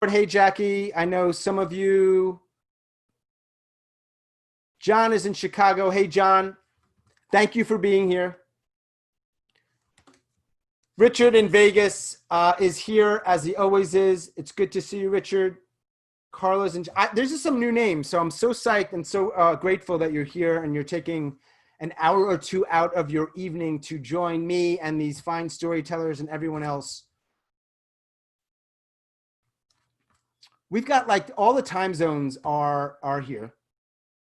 Hey, Jackie. I know some of you. John is in Chicago. Hey, John. Thank you for being here. Richard in Vegas is here as he always is. It's good to see you, Richard. Carla's and there's just some new names. So I'm so psyched and so grateful that you're here and you're taking an hour or two out of your evening to join me and these fine storytellers and everyone else. We've got like all the time zones are here.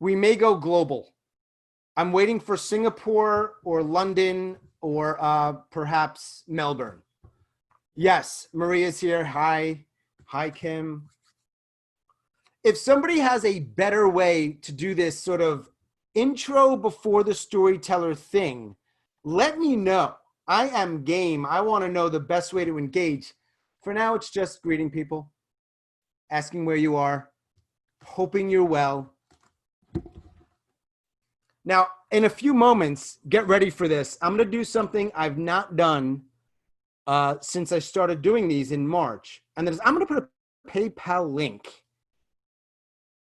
We may go global. I'm waiting for Singapore or London or perhaps Melbourne. Yes, Maria's here. Hi. Hi, Kim. If somebody has a better way to do this sort of intro before the storyteller thing, let me know. I am game. I want to know the best way to engage. For now, it's just greeting people, asking where you are, hoping you're well. Now, in a few moments, get ready for this. I'm going to do something I've not done since I started doing these in March. And that is I'm going to put a PayPal link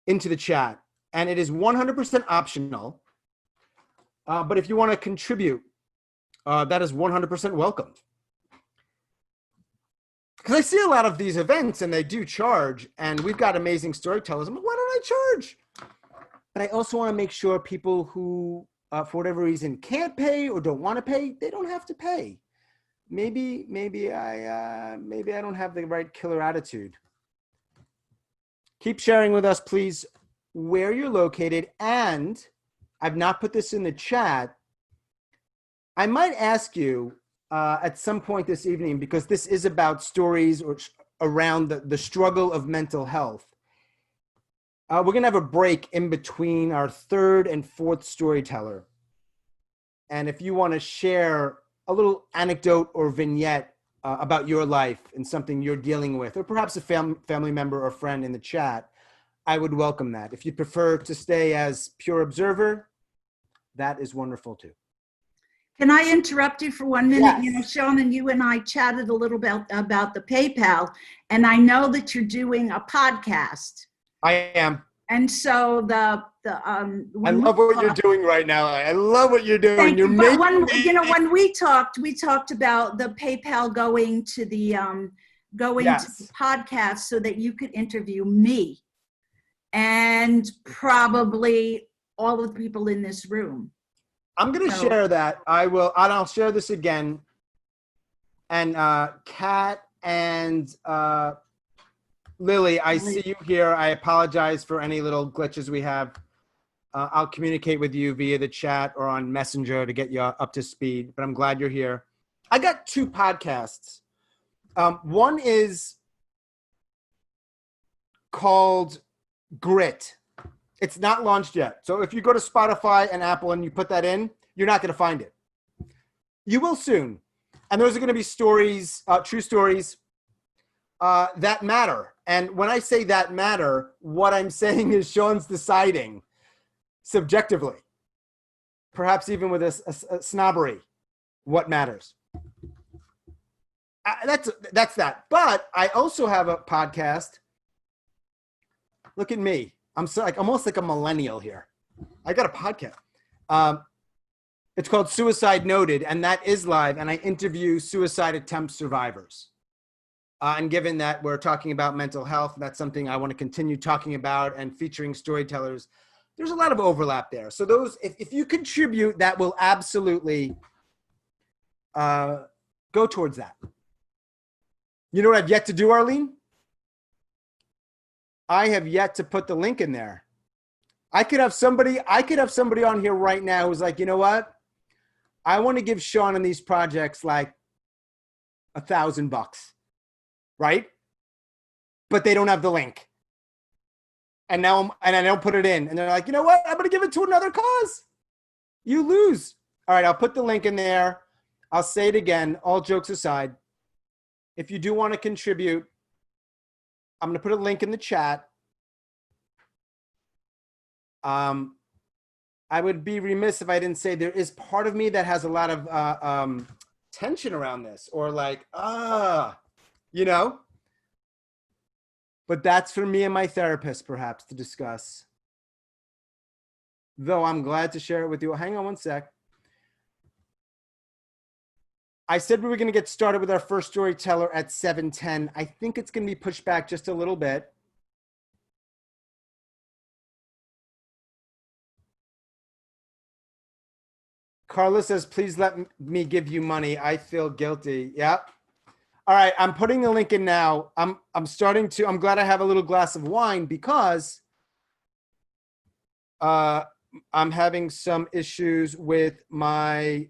into the chat. And it is 100% optional. But if you want to contribute, that is 100% welcome. Because I see a lot of these events and they do charge. And we've got amazing storytellers. I'm like, why don't I charge? But I also want to make sure people who, for whatever reason, can't pay or don't want to pay, they don't have to pay. Maybe I don't have the right killer attitude. Keep sharing with us, please, where you're located. And I've not put this in the chat. I might ask you at some point this evening, because this is about stories or around the struggle of mental health. We're going to have a break in between our third and fourth storyteller. And if you want to share a little anecdote or vignette about your life and something you're dealing with, or perhaps a family member or friend in the chat, I would welcome that. If you prefer to stay as pure observer, that is wonderful too. Can I interrupt you for 1 minute? Yes. You know, Sean and you and I chatted a little bit about the PayPal, and I know that you're doing a podcast. I am. And so I love what you're doing right now. I love what you're doing. Thank You're you. making But me... you know, when we talked about the PayPal going to the Yes. to the podcast so that you could interview me and probably all of the people in this room. I'm going to share that. I'll share this again. And Kat and Lily, I see you here. I apologize for any little glitches we have. I'll communicate with you via the chat or on Messenger to get you up to speed, but I'm glad you're here. I got two podcasts. One is called Grit. It's not launched yet. So if you go to Spotify and Apple and you put that in, you're not going to find it. You will soon. And those are going to be stories, true stories that matter. And when I say that matter, what I'm saying is Sean's deciding subjectively, perhaps even with a snobbery, what matters. That's that. But I also have a podcast. Look at me. I'm so almost like a millennial here. I got a podcast. It's called Suicide Noted, and that is live. And I interview suicide attempt survivors. And given that we're talking about mental health, that's something I want to continue talking about and featuring storytellers. There's a lot of overlap there. So those, if you contribute, that will absolutely go towards that. You know what I've yet to do, Arlene? I have yet to put the link in there. I could have somebody on here right now who's like, you know what? I want to give Sean and these projects like $1,000, right? But they don't have the link. And now I don't put it in. And they're like, you know what? I'm going to give it to another cause. You lose. All right, I'll put the link in there. I'll say it again, all jokes aside. If you do want to contribute, I'm going to put a link in the chat. I would be remiss if I didn't say there is part of me that has a lot of tension around this, or like, you know, But that's for me and my therapist, perhaps, to discuss. Though I'm glad to share it with you. Hang on one sec. I said we were going to get started with our first storyteller at 7:10. I think it's going to be pushed back just a little bit. Carla says, please let me give you money. I feel guilty. Yep. All right. I'm putting the link in now. I'm glad I have a little glass of wine because I'm having some issues with my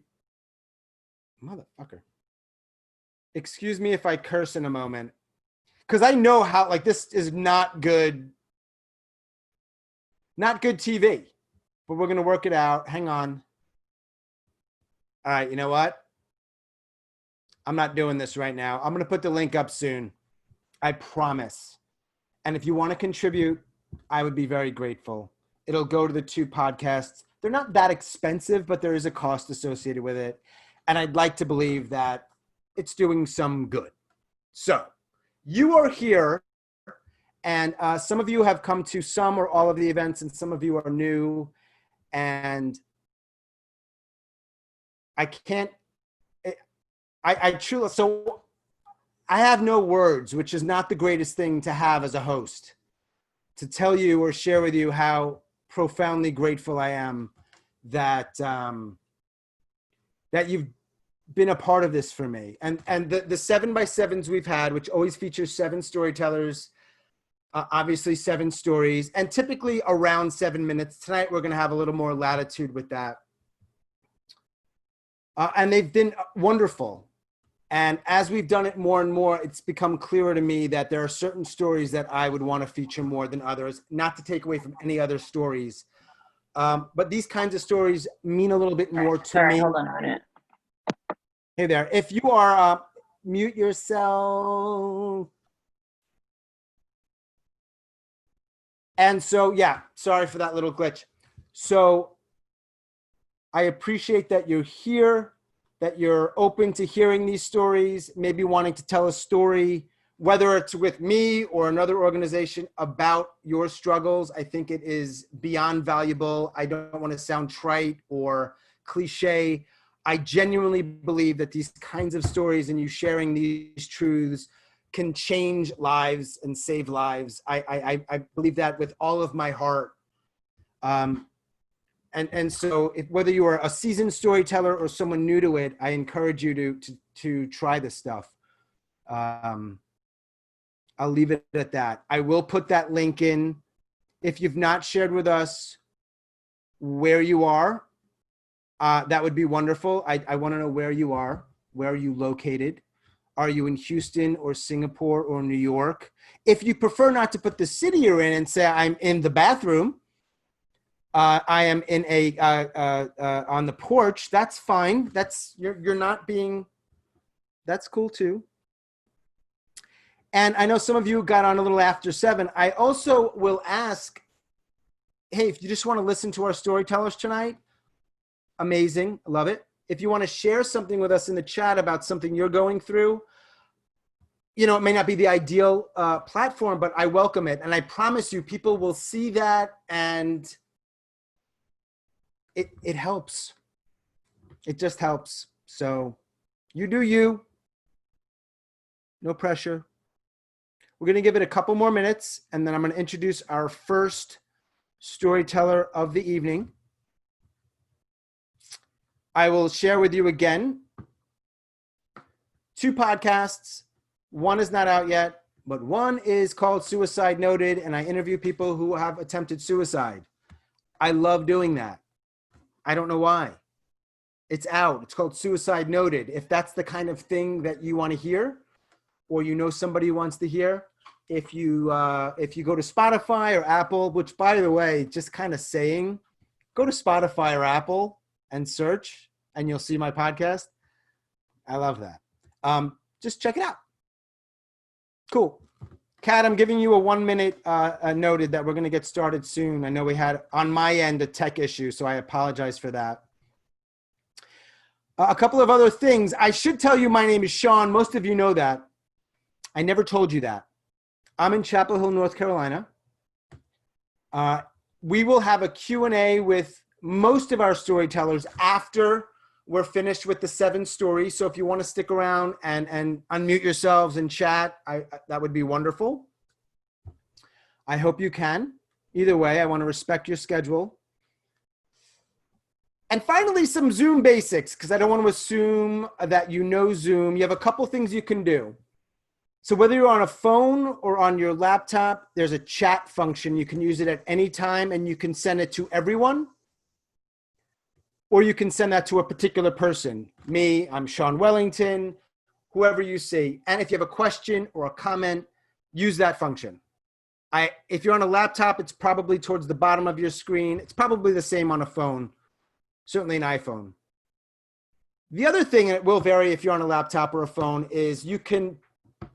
motherfucker. Excuse me if I curse in a moment. Because I know how, like, this is not good TV. But we're going to work it out. Hang on. All right, you know what? I'm not doing this right now. I'm going to put the link up soon. I promise. And if you want to contribute, I would be very grateful. It'll go to the 2 podcasts. They're not that expensive, but there is a cost associated with it. And I'd like to believe that it's doing some good. So you are here, and some of you have come to some or all of the events, and some of you are new. And I can't, I truly, so I have no words, which is not the greatest thing to have as a host, to tell you or share with you how profoundly grateful I am that, that you've been a part of this for me. And the 7x7s we've had, which always features 7 storytellers, obviously 7 stories, and typically around 7 minutes. Tonight, we're going to have a little more latitude with that. And they've been wonderful. And as we've done it more and more, it's become clearer to me that there are certain stories that I would want to feature more than others, not to take away from any other stories. But these kinds of stories mean a little bit more to me. Hold on a minute. Hey there. If you are, mute yourself. And so, yeah, sorry for that little glitch. So I appreciate that you're here, that you're open to hearing these stories, maybe wanting to tell a story, whether it's with me or another organization, about your struggles. I think it is beyond valuable. I don't want to sound trite or cliche. I genuinely believe that these kinds of stories and you sharing these truths can change lives and save lives. I believe that with all of my heart. And so whether you are a seasoned storyteller or someone new to it, I encourage you to try this stuff. I'll leave it at that. I will put that link in. If you've not shared with us where you are, that would be wonderful. I want to know where you are. Where are you located? Are you in Houston or Singapore or New York? If you prefer not to put the city you're in and say, I'm in the bathroom, I am in on the porch, that's fine. You're not being, that's cool too. And I know some of you got on a little after 7. I also will ask, hey, if you just want to listen to our storytellers tonight, amazing. I love it. If you want to share something with us in the chat about something you're going through, you know, it may not be the ideal platform, but I welcome it. And I promise you, people will see that, and it helps. It just helps. So you do you. No pressure. We're going to give it a couple more minutes, and then I'm going to introduce our first storyteller of the evening. I will share with you again 2 podcasts. One is not out yet, but one is called Suicide Noted, and I interview people who have attempted suicide. I love doing that. I don't know why. It's out. It's called Suicide Noted. If that's the kind of thing that you want to hear, or you know somebody who wants to hear, if you go to Spotify or Apple, which, by the way, just kind of saying, go to Spotify or Apple and search, and you'll see my podcast. I love that. Just check it out. Cool. Kat, I'm giving you a 1-minute noted that we're going to get started soon. I know we had, on my end, a tech issue, so I apologize for that. A couple of other things. I should tell you my name is Sean. Most of you know that. I never told you that. I'm in Chapel Hill, North Carolina. We will have a Q&A with most of our storytellers after we're finished with the 7 stories. So if you want to stick around and unmute yourselves and chat, that would be wonderful. I hope you can. Either way, I want to respect your schedule. And finally, some Zoom basics, because I don't want to assume that you know Zoom. You have a couple things you can do. So whether you're on a phone or on your laptop, there's a chat function. You can use it at any time, and you can send it to everyone, or you can send that to a particular person. Me, I'm Sean Wellington, whoever you see. And if you have a question or a comment, use that function. If you're on a laptop, it's probably towards the bottom of your screen. It's probably the same on a phone, certainly an iPhone. The other thing, and it will vary if you're on a laptop or a phone, is you can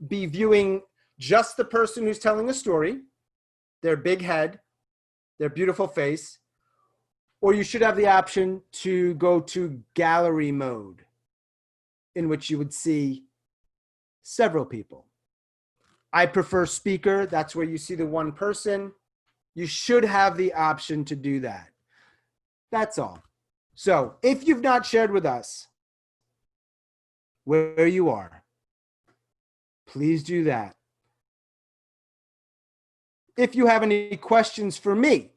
be viewing just the person who's telling a story, their big head, their beautiful face, or you should have the option to go to gallery mode, in which you would see several people. I prefer speaker. That's where you see the one person. You should have the option to do that. That's all. So if you've not shared with us where you are, please do that. If you have any questions for me,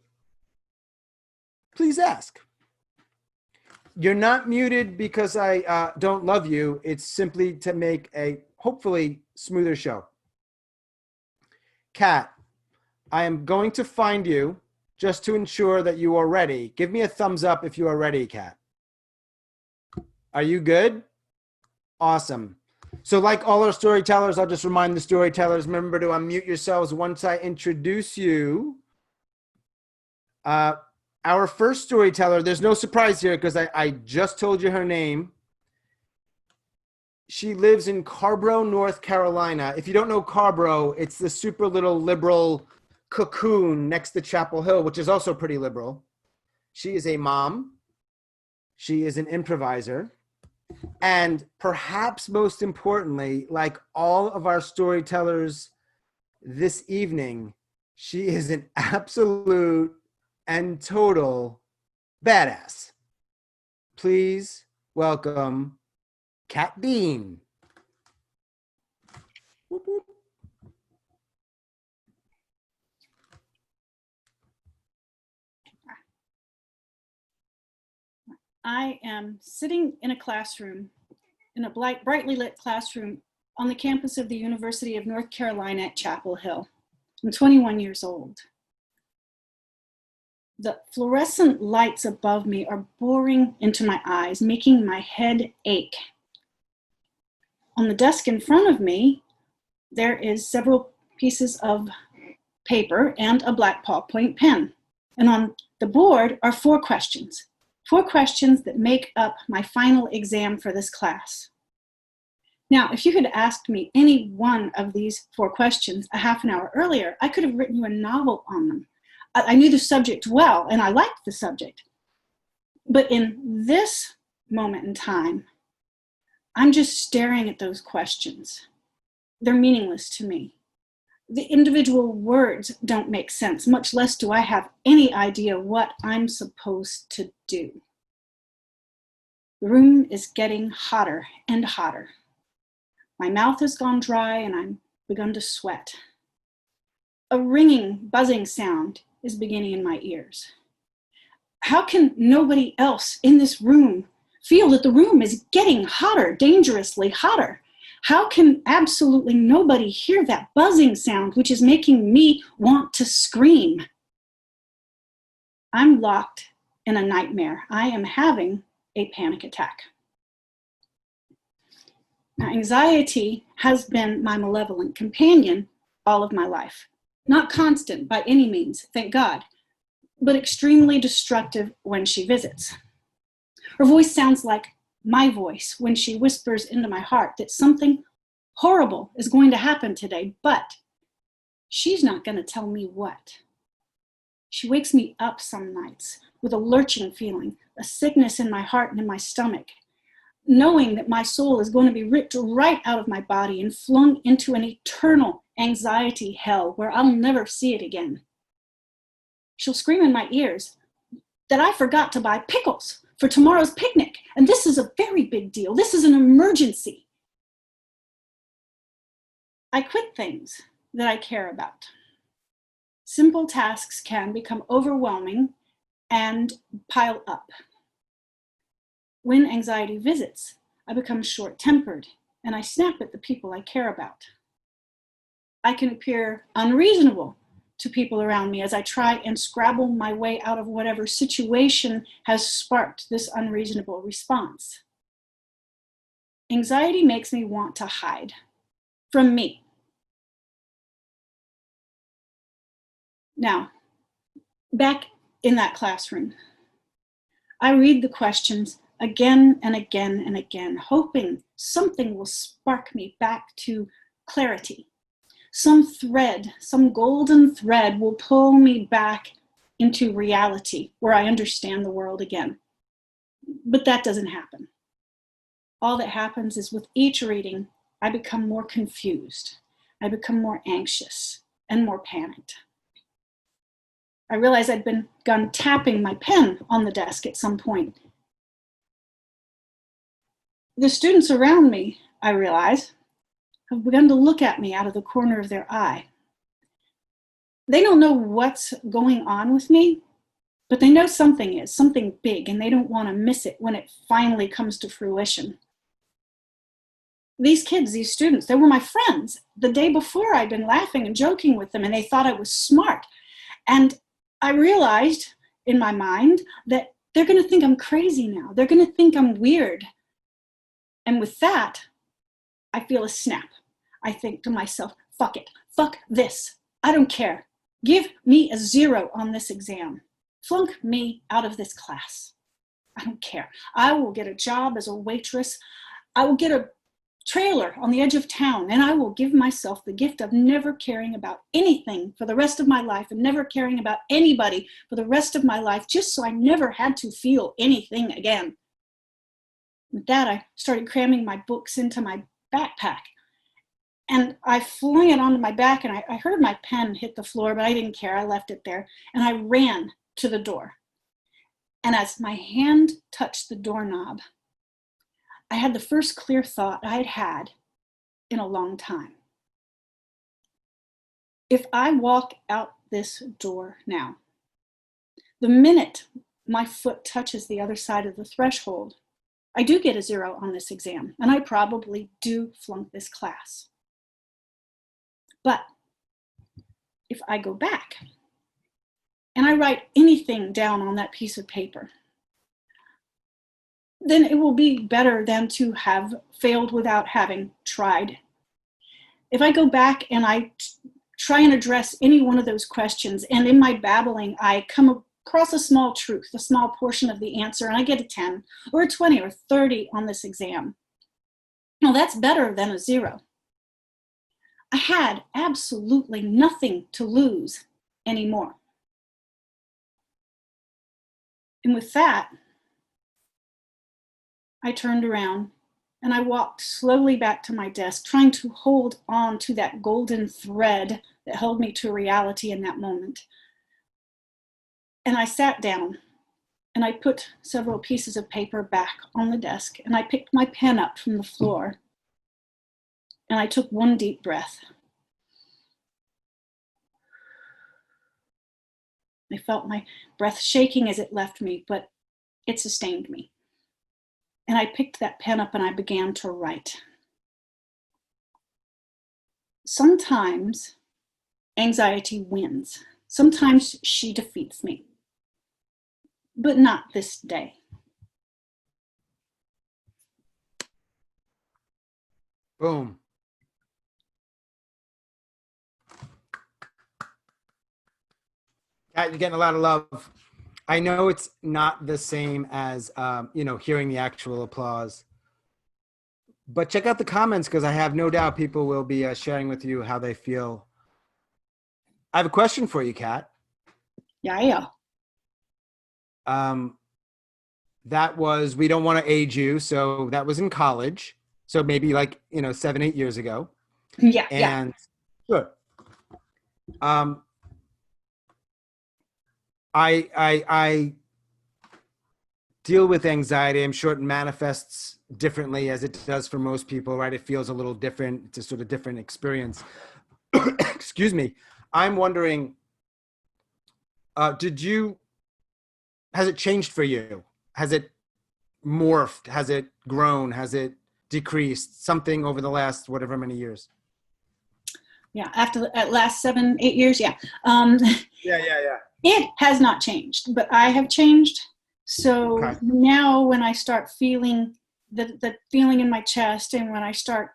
please ask. You're not muted because I don't love you. It's simply to make a hopefully smoother show. Kat, I am going to find you just to ensure that you are ready. Give me a thumbs up if you are ready, Kat. Are you good? Awesome. So like all our storytellers, I'll just remind the storytellers, remember to unmute yourselves once I introduce you. Our first storyteller, there's no surprise here because I just told you her name. She lives in Carborough, North Carolina. If you don't know Carborough, it's the super little liberal cocoon next to Chapel Hill, which is also pretty liberal. She is a mom. She is an improviser. And perhaps most importantly, like all of our storytellers this evening, she is an absolute and total badass. Please welcome Kat Dean. Whoop, whoop. I am sitting in a classroom, in a brightly lit classroom on the campus of the University of North Carolina at Chapel Hill. I'm 21 years old. The fluorescent lights above me are boring into my eyes, making my head ache. On the desk in front of me, there is several pieces of paper and a black ballpoint pen. And on the board are 4 questions. 4 questions that make up my final exam for this class. Now, if you had asked me any one of these 4 questions a half an hour earlier, I could have written you a novel on them. I knew the subject well, and I liked the subject. But in this moment in time, I'm just staring at those questions. They're meaningless to me. The individual words don't make sense, much less do I have any idea what I'm supposed to do. The room is getting hotter and hotter. My mouth has gone dry and I'm begun to sweat. A ringing, buzzing sound is beginning in my ears. How can nobody else in this room feel that the room is getting hotter, dangerously hotter? How can absolutely nobody hear that buzzing sound, which is making me want to scream? I'm locked in a nightmare. I am having a panic attack. Now, anxiety has been my malevolent companion all of my life. Not constant by any means, thank God, but extremely destructive when she visits. Her voice sounds like my voice when she whispers into my heart that something horrible is going to happen today, but she's not going to tell me what. She wakes me up some nights with a lurching feeling, a sickness in my heart and in my stomach, knowing that my soul is going to be ripped right out of my body and flung into an eternal anxiety hell where I'll never see it again. She'll scream in my ears that I forgot to buy pickles for tomorrow's picnic, and this is a very big deal. This is an emergency. I quit things that I care about. Simple tasks can become overwhelming and pile up. When anxiety visits, I become short-tempered and I snap at the people I care about. I can appear unreasonable to people around me as I try and scrabble my way out of whatever situation has sparked this unreasonable response. Anxiety makes me want to hide from me. Now, back in that classroom, I read the questions again and again and again, hoping something will spark me back to clarity. Some thread, some golden thread will pull me back into reality where I understand the world again. But that doesn't happen. All that happens is with each reading, I become more confused. I become more anxious and more panicked. I realized I'd begun tapping my pen on the desk at some point. The students around me, I realize, have begun to look at me out of the corner of their eye. They don't know what's going on with me, but they know something is, something big, and they don't want to miss it when it finally comes to fruition. These kids, these students, they were my friends. The day before, I'd been laughing and joking with them, and they thought I was smart. And I realized in my mind that they're going to think I'm crazy now. They're going to think I'm weird. And with that, I feel a snap. I think to myself, fuck it. Fuck this. I don't care. Give me a 0 on this exam. Flunk me out of this class. I don't care. I will get a job as a waitress. I will get a trailer on the edge of town, and I will give myself the gift of never caring about anything for the rest of my life and never caring about anybody for the rest of my life, just so I never had to feel anything again. With that, I started cramming my books into my backpack, and I flung it onto my back, and I heard my pen hit the floor, but I didn't care. I left it there, and I ran to the door. And as my hand touched the doorknob, I had the first clear thought I'd had in a long time. If I walk out this door now, the minute my foot touches the other side of the threshold, I do get a 0 on this exam, and I probably do flunk this class. But if I go back and I write anything down on that piece of paper, then it will be better than to have failed without having tried. If I go back and I try and address any one of those questions, and in my babbling, I come across a small truth, a small portion of the answer, and I get a 10 or a 20 or 30 on this exam, well, that's better than a 0. I had absolutely nothing to lose anymore. And with that, I turned around and I walked slowly back to my desk, trying to hold on to that golden thread that held me to reality in that moment. And I sat down and I put several pieces of paper back on the desk, and I picked my pen up from the floor and I took one deep breath. I felt my breath shaking as it left me, but it sustained me. And I picked that pen up and I began to write. Sometimes anxiety wins. Sometimes she defeats me. But not this day. Boom. Kat, you're getting a lot of love. I know it's not the same as, hearing the actual applause. But check out the comments, because I have no doubt people will be sharing with you how they feel. I have a question for you, Kat. Yeah. That was, we don't want to age you, so that was in college. So maybe 7, 8 years ago. Yeah. And Good. I deal with anxiety. I'm sure it manifests differently as it does for most people, right? It feels a little different. It's a sort of different experience. Excuse me. I'm wondering, has it changed for you? Has it morphed? Has it grown? Has it decreased? Something over the last whatever many years? Yeah, after the last 7, 8 years, yeah. Yeah. It has not changed, but I have changed. So Okay. now when I start feeling the feeling in my chest, and when I start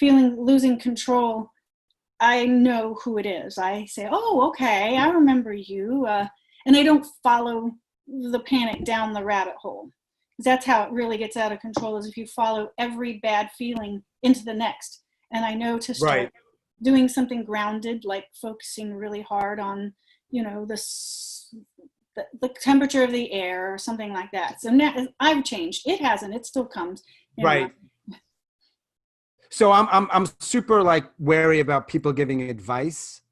losing control, I know who it is. I say, oh, okay, I remember you. And I don't follow the panic down the rabbit hole. That's how it really gets out of control, is if you follow every bad feeling into the next. And I know to start Right. doing something grounded, like focusing really hard on, the temperature of the air or something like that. So now I've changed. It hasn't. It still comes. Right. So I'm super wary about people giving advice,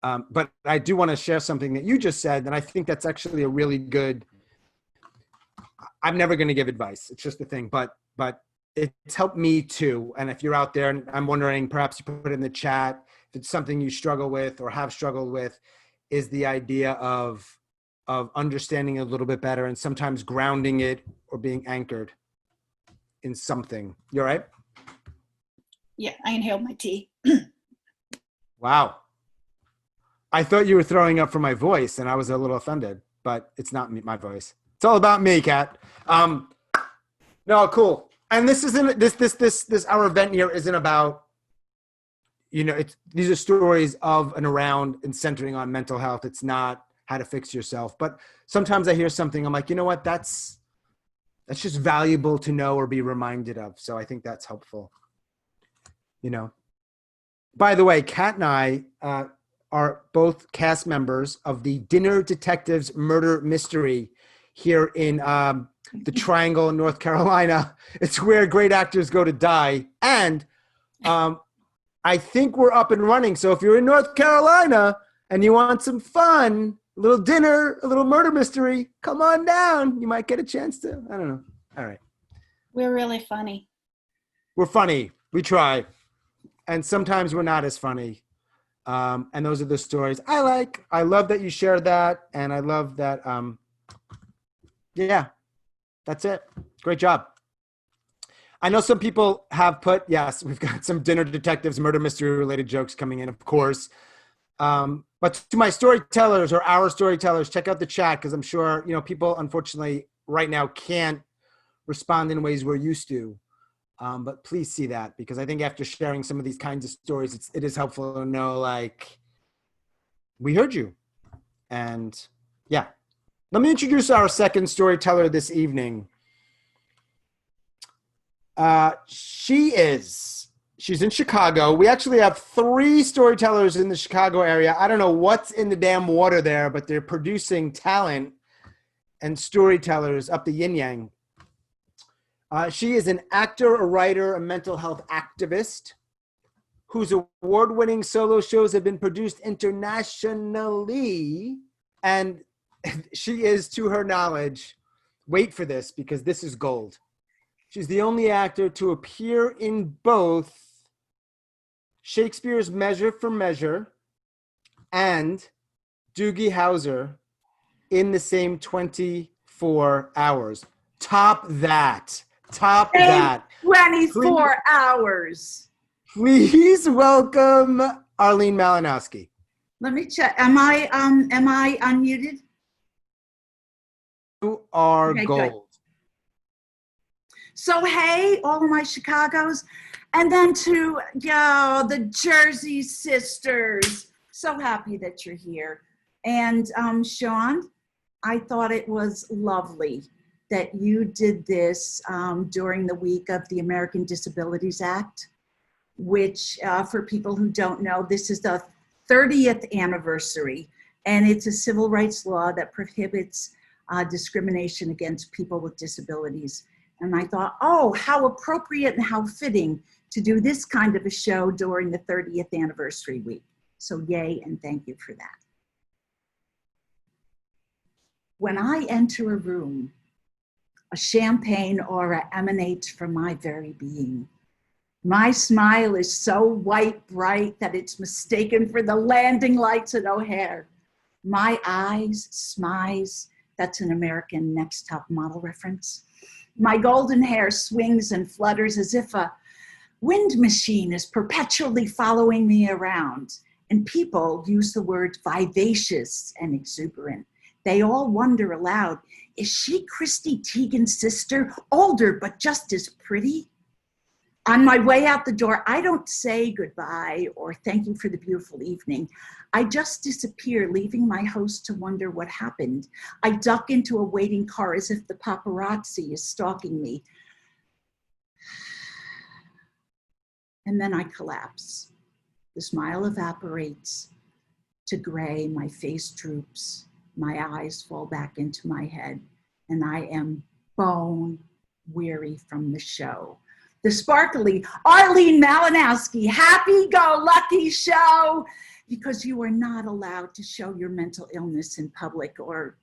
but I do want to share something that you just said, and I think that's actually a really good. I'm never going to give advice. It's just a thing, but it's helped me too. And if you're out there, and I'm wondering, perhaps you put it in the chat, if it's something you struggle with or have struggled with, is the idea of understanding it a little bit better and sometimes grounding it or being anchored in something. You all right? Yeah, I inhaled my tea. Wow. I thought you were throwing up for my voice, and I was a little offended, but it's not my voice. It's all about me, Kat. No, cool. And this isn't this our event here isn't about, these are stories of and around and centering on mental health. It's not how to fix yourself. But sometimes I hear something, I'm like, you know what? That's just valuable to know or be reminded of. So I think that's helpful. By the way, Kat and I are both cast members of the Dinner Detectives Murder Mystery here in the Triangle in North Carolina. It's where great actors go to die. And I think we're up and running. So if you're in North Carolina and you want some fun, a little dinner, a little murder mystery, come on down. You might get a chance to. I don't know. All right. We're really funny. We're funny. We try. And sometimes we're not as funny. And those are the stories I like. I love that you shared that. And I love that. Yeah, that's it. Great job. I know some people have put, yes, we've got some Dinner Detectives murder mystery related jokes coming in, of course. But to my storytellers or our storytellers, check out the chat, because I'm sure, people unfortunately right now can't respond in ways we're used to. But please see that, because I think after sharing some of these kinds of stories, it is helpful to know, we heard you. And yeah, let me introduce our second storyteller this evening. She's in Chicago. We actually have 3 storytellers in the Chicago area. I don't know what's in the damn water there, but they're producing talent and storytellers up the yin yang. She is an actor, a writer, a mental health activist whose award-winning solo shows have been produced internationally. And she is, to her knowledge, wait for this, because this is gold. She's the only actor to appear in both Shakespeare's Measure for Measure and Doogie Howser in the same 24 hours. Top that. 24 hours. Please welcome Arlene Malinowski. Let me check. Am I unmuted? You are Okay, gold. good. So, hey, all of my Chicagos, and then to the Jersey sisters. So happy that you're here. And Sean, I thought it was lovely that you did this during the week of the American Disabilities Act, which for people who don't know, this is the 30th anniversary, and it's a civil rights law that prohibits discrimination against people with disabilities. And I thought, oh, how appropriate and how fitting to do this kind of a show during the 30th anniversary week. So yay, and thank you for that. When I enter a room, a champagne aura emanates from my very being. My smile is so white bright that it's mistaken for the landing lights at O'Hare. My eyes, smize, that's an American Next Top Model reference. My golden hair swings and flutters as if a wind machine is perpetually following me around. And people use the word vivacious and exuberant. They all wonder aloud, is she Christy Teigen's sister, older but just as pretty? On my way out the door, I don't say goodbye or thank you for the beautiful evening. I just disappear, leaving my host to wonder what happened. I duck into a waiting car as if the paparazzi is stalking me. And then I collapse. The smile evaporates to gray, my face droops, my eyes fall back into my head, and I am bone weary from the show. The sparkly Arlene Malinowski happy-go-lucky show, because you are not allowed to show your mental illness in public, or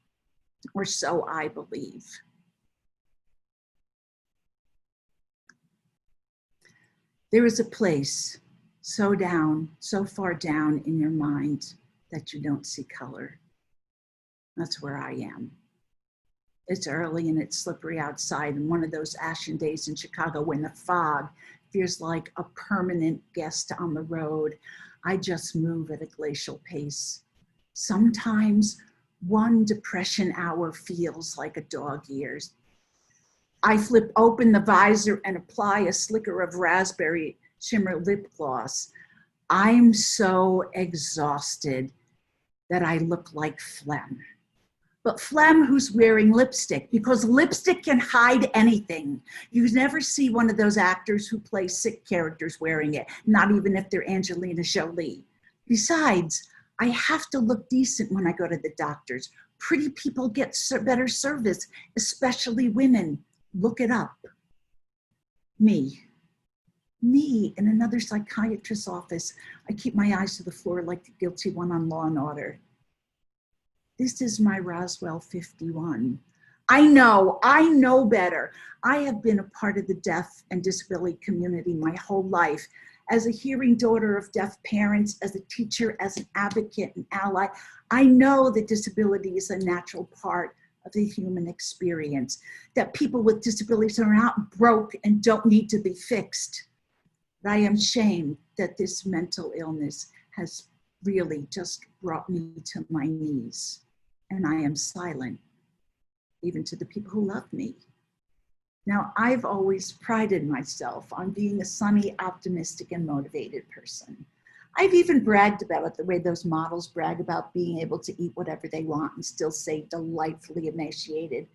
so I believe. There is a place so far down in your mind that you don't see color. That's where I am. It's early and it's slippery outside, and one of those ashen days in Chicago when the fog feels like a permanent guest on the road. I just move at a glacial pace. Sometimes one depression hour feels like a dog years. I flip open the visor and apply a slicker of raspberry shimmer lip gloss. I'm so exhausted that I look like phlegm. But phlegm who's wearing lipstick, because lipstick can hide anything. You never see one of those actors who play sick characters wearing it, not even if they're Angelina Jolie. Besides, I have to look decent when I go to the doctors. Pretty people get better service, especially women. Look it up. Me in another psychiatrist's office. I keep my eyes to the floor like the guilty one on Law and Order. This is my Roswell 51. I know better. I have been a part of the deaf and disability community my whole life. As a hearing daughter of deaf parents, as a teacher, as an advocate and ally, I know that disability is a natural part of the human experience, that people with disabilities are not broke and don't need to be fixed. But I am ashamed that this mental illness has really just brought me to my knees. And I am silent, even to the people who love me. Now, I've always prided myself on being a sunny, optimistic, and motivated person. I've even bragged about it the way those models brag about being able to eat whatever they want and still stay delightfully emaciated.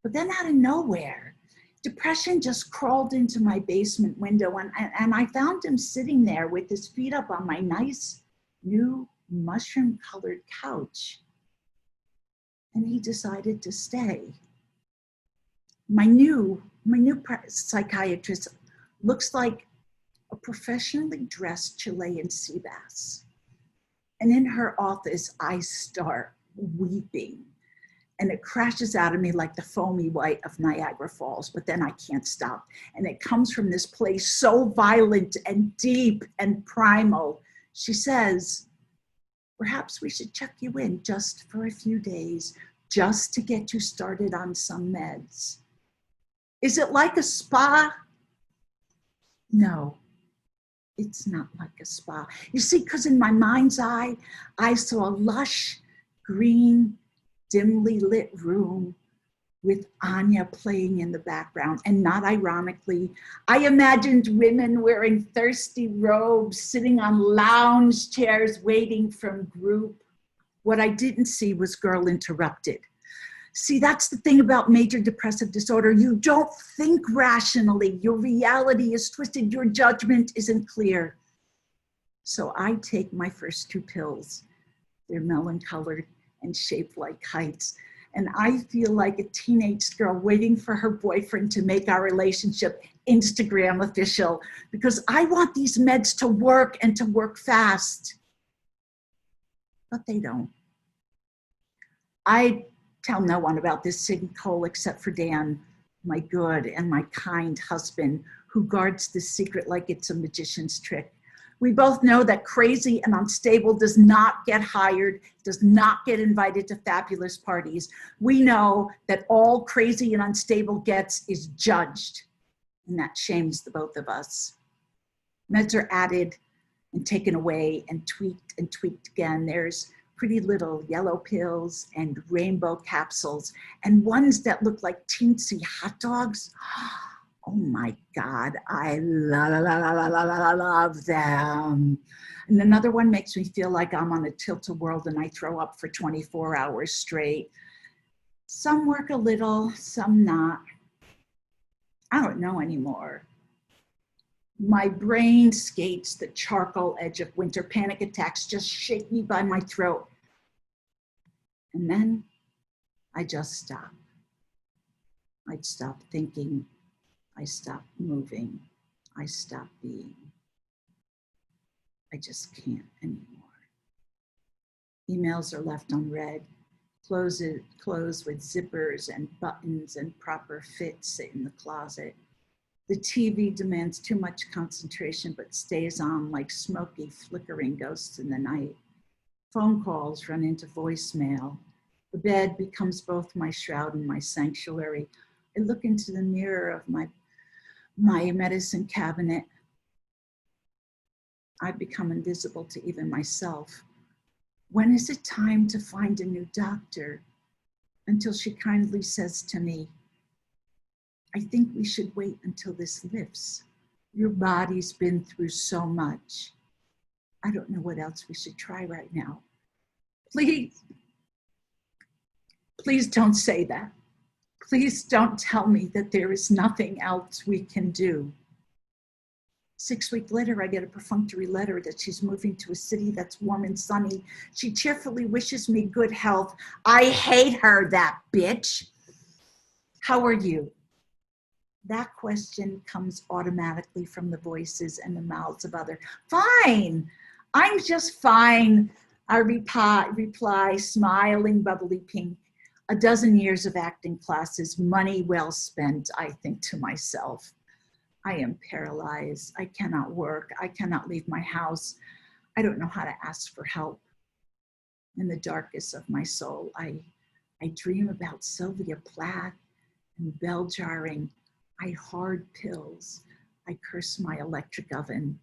But then out of nowhere, depression just crawled into my basement window, and I found him sitting there with his feet up on my nice, new, mushroom-colored couch. And he decided to stay. My new psychiatrist looks like a professionally dressed Chilean sea bass. And in her office, I start weeping. And it crashes out of me like the foamy white of Niagara Falls, but then I can't stop. And it comes from this place so violent and deep and primal. She says, perhaps we should check you in just for a few days, just to get you started on some meds. Is it like a spa? No, it's not like a spa. You see, because in my mind's eye, I saw a lush, green, dimly lit room with Anya playing in the background. And not ironically, I imagined women wearing thirsty robes, sitting on lounge chairs, waiting for group. What I didn't see was Girl Interrupted. See, that's the thing about major depressive disorder. You don't think rationally. Your reality is twisted. Your judgment isn't clear. So I take my first two pills. They're melon-colored and shaped like kites. And I feel like a teenage girl waiting for her boyfriend to make our relationship Instagram official, because I want these meds to work and to work fast. But they don't. I tell no one about this sinkhole except for Dan, my good and my kind husband, who guards this secret like it's a magician's trick. We both know that crazy and unstable does not get hired, does not get invited to fabulous parties. We know that all crazy and unstable gets is judged, and that shames the both of us. Meds are added and taken away and tweaked again. There's pretty little yellow pills and rainbow capsules and ones that look like teensy hot dogs. Oh my God, I love them. And another one makes me feel like I'm on a tilt-a-whirl and I throw up for 24 hours straight. Some work a little, some not. I don't know anymore. My brain skates the charcoal edge of winter. Panic attacks just shake me by my throat. And then I just stop. I'd stop thinking. I stop moving. I stop being. I just can't anymore. Emails are left unread. Clothes with zippers and buttons and proper fits sit in the closet. The TV demands too much concentration but stays on like smoky, flickering ghosts in the night. Phone calls run into voicemail. The bed becomes both my shroud and my sanctuary. I look into the mirror of my medicine cabinet. I've become invisible to even myself. When is it time to find a new doctor? Until she kindly says to me, I think we should wait until this lifts. Your body's been through so much. I don't know what else we should try right now. Please don't say that. Please don't tell me that there is nothing else we can do. 6 weeks later, I get a perfunctory letter that she's moving to a city that's warm and sunny. She cheerfully wishes me good health. I hate her, that bitch. How are you? That question comes automatically from the voices and the mouths of others. Fine, I'm just fine. I reply, smiling, bubbly pink. A dozen years of acting classes, money well spent, I think to myself. I am paralyzed. I cannot work. I cannot leave my house. I don't know how to ask for help. In the darkest of my soul, I dream about Sylvia Plath and bell jarring. I hoard pills. I curse my electric oven.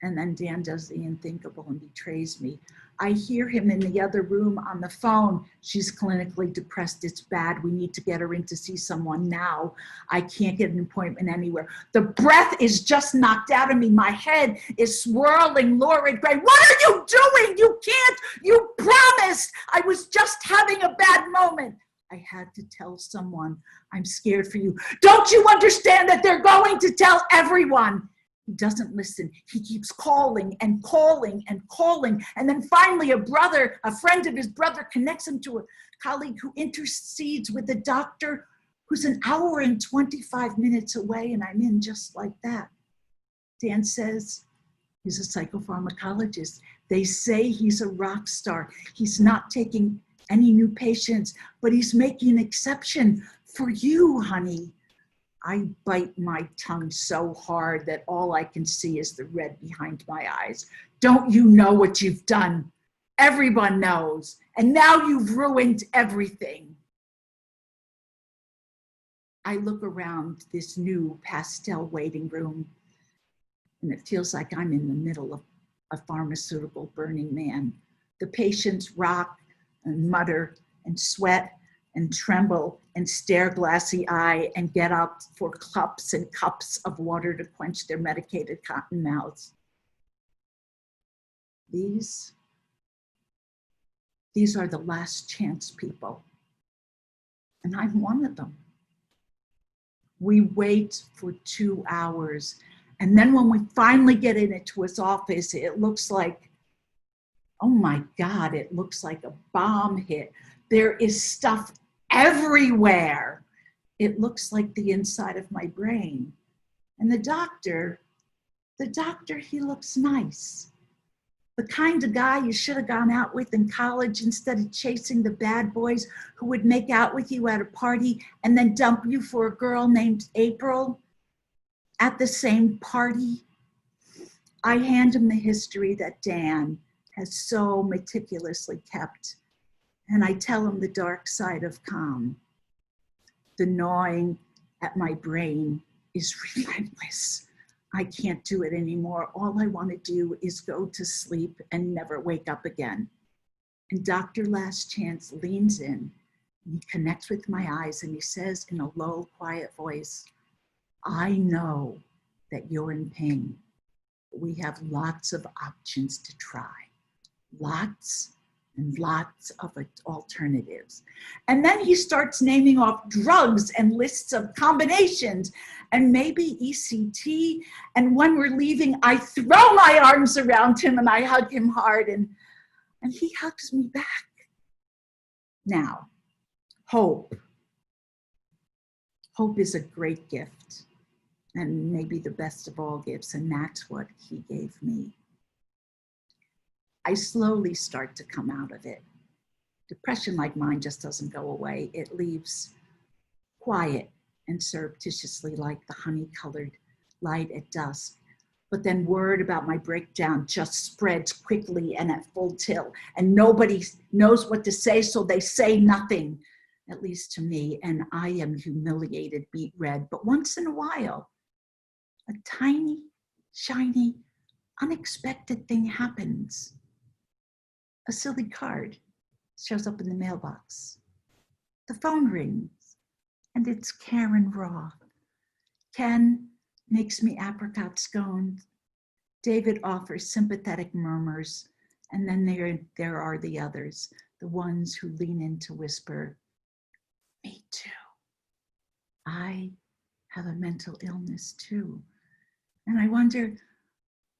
And then Dan does the unthinkable and betrays me. I hear him in the other room on the phone. She's clinically depressed. It's bad. We need to get her in to see someone now. I can't get an appointment anywhere. The breath is just knocked out of me. My head is swirling lurid gray. What are you doing? You can't. You promised. I was just having a bad moment. I had to tell someone. I'm scared for you. Don't you understand that they're going to tell everyone? He doesn't listen. He keeps calling and calling and calling. And then finally a friend of his brother connects him to a colleague who intercedes with the doctor who's an hour and 25 minutes away, and I'm in just like that. Dan says he's a psychopharmacologist. They say he's a rock star. He's not taking any new patients, but he's making an exception for you, honey. I bite my tongue so hard that all I can see is the red behind my eyes. Don't you know what you've done? Everyone knows. And now you've ruined everything. I look around this new pastel waiting room, and it feels like I'm in the middle of a pharmaceutical Burning Man. The patients rock and mutter and sweat and tremble and stare glassy eye and get up for cups and cups of water to quench their medicated cotton mouths. These are the last chance people. And I'm one of them. We wait for 2 hours. And then when we finally get into his office, it looks like, oh my God, it looks like a bomb hit. There is stuff everywhere. It looks like the inside of my brain. And the doctor, he looks nice. The kind of guy you should have gone out with in college instead of chasing the bad boys who would make out with you at a party and then dump you for a girl named April at the same party. I hand him the history that Dan has so meticulously kept, and I tell him the dark side of calm. The gnawing at my brain is relentless. I can't do it anymore. All I want to do is go to sleep and never wake up again. And Dr. Last Chance leans in, and he connects with my eyes, and he says in a low, quiet voice, I know that you're in pain. We have lots of options to try. Lots and lots of alternatives. And then he starts naming off drugs and lists of combinations and maybe ECT. And when we're leaving, I throw my arms around him and I hug him hard, and he hugs me back. Now, hope. Hope is a great gift, and maybe the best of all gifts, and that's what he gave me. I slowly start to come out of it. Depression like mine just doesn't go away. It leaves quiet and surreptitiously like the honey-colored light at dusk. But then word about my breakdown just spreads quickly and at full tilt, and nobody knows what to say, so they say nothing, at least to me, and I am humiliated, beet red. But once in a while, a tiny, shiny, unexpected thing happens. A silly card shows up in the mailbox. The phone rings, and it's Karen Roth. Ken makes me apricot scones. David offers sympathetic murmurs, and then there are the others, the ones who lean in to whisper, me too. I have a mental illness too. And I wonder,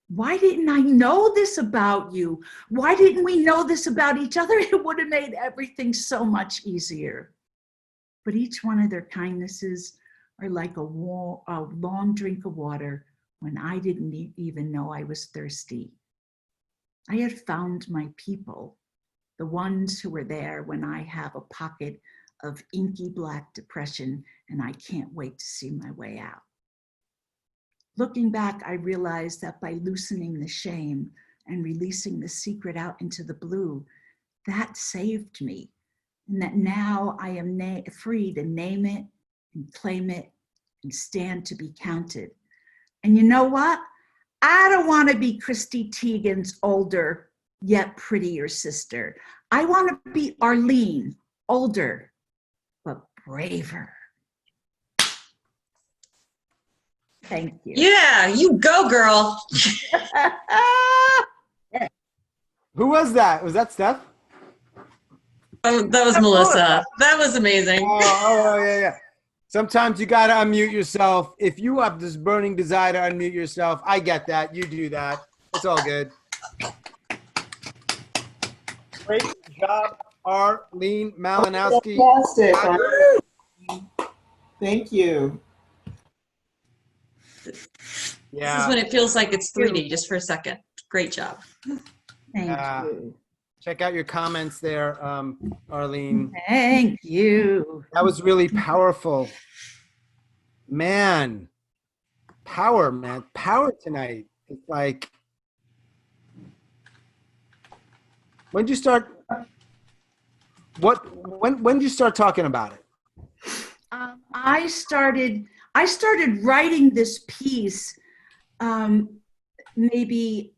why didn't I know this about you? Why didn't we know this about each other? It would have made everything so much easier. But each one of their kindnesses are like a long drink of water when I didn't even know I was thirsty. I had found my people, the ones who were there when I have a pocket of inky black depression and I can't wait to see my way out. Looking back, I realized that by loosening the shame and releasing the secret out into the blue, that saved me. And that now I am free to name it and claim it and stand to be counted. And you know what? I don't want to be Christy Teigen's older yet prettier sister. I want to be Arlene, older but braver. Thank you. Yeah, you go, girl. Who was that? Was that Steph? Oh, that was Melissa. That was amazing. Yeah. Sometimes you got to unmute yourself. If you have this burning desire to unmute yourself, I get that. You do that. It's all good. Great job, Arlene Malinowski. Fantastic. Thank you. Yeah. This is when it feels like it's 3D, just for a second. Great job. Thank you. Check out your comments there, Arlene. Thank you. That was really powerful. Man. Power, man. Power tonight. It's like, when did you start? When did you start talking about it? I started writing this piece maybe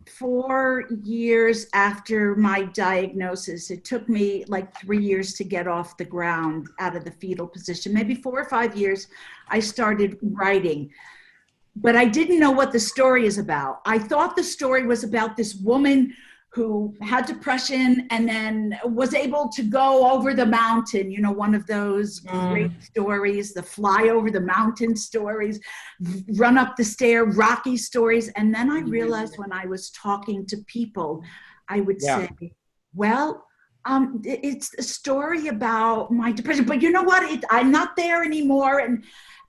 4 years after my diagnosis. It took me like 3 years to get off the ground out of the fetal position. Maybe 4 or 5 years I started writing. But I didn't know what the story is about. I thought the story was about this woman who had depression and then was able to go over the mountain, you know, one of those great stories, the fly over the mountain stories, run up the stair, Rocky stories. And then I realized when I was talking to people, I would say, well, It's a story about my depression, but you know what? I'm not there anymore.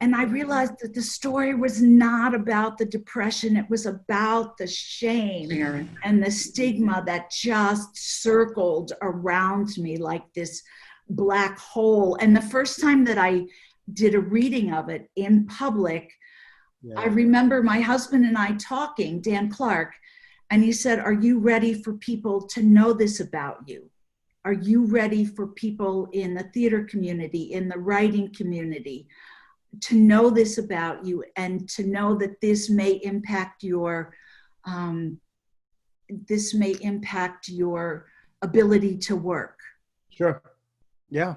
And I realized that the story was not about the depression. It was about the shame and the stigma that just circled around me like this black hole. And the first time that I did a reading of it in public, I remember my husband and I talking, Dan Clark, and he said, "Are you ready for people to know this about you? Are you ready for people in the theater community, in the writing community, to know this about you and to know that this may impact your ability to work?" Sure. Yeah.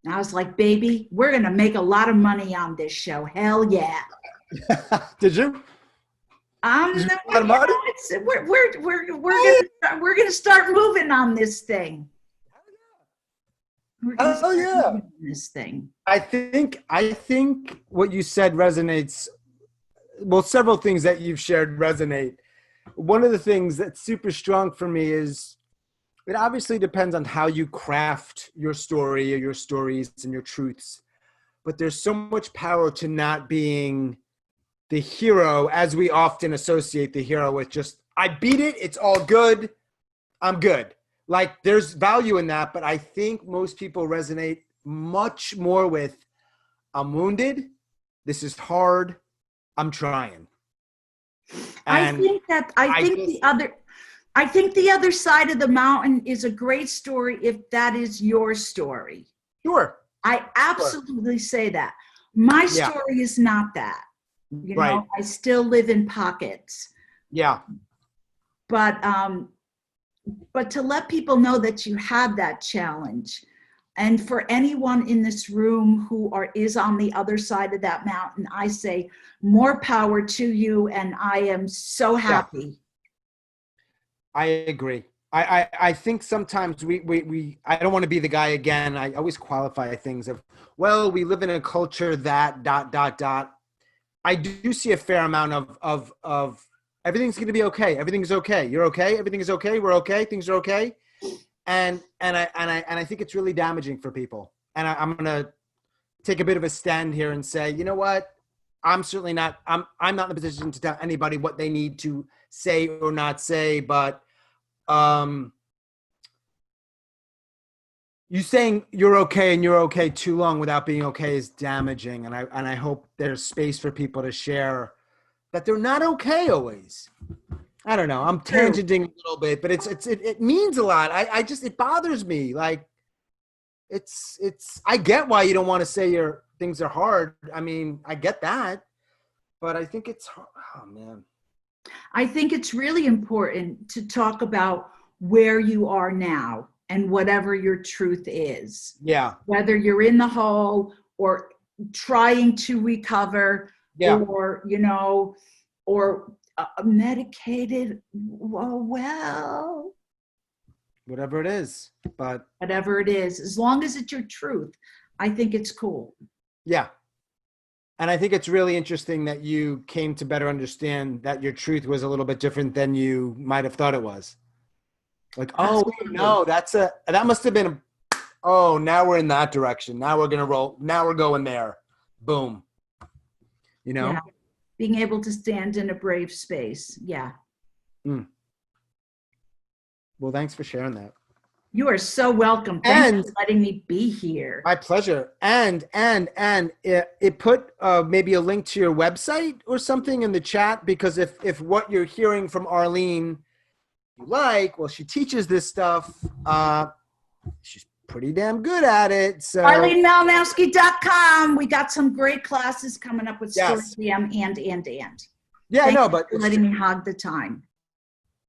And I was like, "Baby, we're gonna make a lot of money on this show. Hell yeah!" Did you? We're gonna start moving on this thing. We're gonna start moving on this thing. I think what you said resonates. Well, several things that you've shared resonate. One of the things that's super strong for me is it obviously depends on how you craft your story or your stories and your truths. But there's so much power to not being the hero, as we often associate the hero with just, I beat it, it's all good, I'm good. Like, there's value in that, but I think most people resonate much more with, I'm wounded, this is hard, I'm trying. And I think the other side of the mountain is a great story if that is your story. Sure. I absolutely say that. My story is not that. You know, I still live in pockets. Yeah. But to let people know that you had that challenge, and for anyone in this room who is on the other side of that mountain, I say more power to you, and I am so happy. I agree. I think sometimes we I don't want to be the guy again. I always qualify things of, well, we live in a culture that ... I do see a fair amount of everything's going to be okay. Everything's okay. You're okay. Everything is okay. We're okay. Things are okay. And I think it's really damaging for people. And I'm going to take a bit of a stand here and say, you know what? I'm certainly not, I'm not in a position to tell anybody what they need to say or not say, but you saying you're okay and you're okay too long without being okay is damaging. And I hope there's space for people to share that they're not okay always. I don't know. I'm tangenting a little bit, but it means a lot. It bothers me. Like I get why you don't want to say your things are hard. I mean, I get that, but I think oh man. I think it's really important to talk about where you are now and whatever your truth is. Yeah. Whether you're in the hole or trying to recover, or, you know, or medicated, well, whatever it is, but whatever it is, as long as it's your truth, I think it's cool. Yeah. And I think it's really interesting that you came to better understand that your truth was a little bit different than you might have thought it was. Like, oh, wait, no, that must have been, now we're in that direction. Now we're going to roll. Now we're going there. Boom. You know? Yeah. Being able to stand in a brave space. Yeah. Mm. Well, thanks for sharing that. You are so welcome. Thanks for letting me be here. My pleasure. And it put maybe a link to your website or something in the chat, because if what you're hearing from Arlene you like, well, she teaches this stuff. She's pretty damn good at it. So ArleneMalinowski.com. We got some great classes coming up with Story Jam and. Yeah, Thank no, you but for letting me hog the time.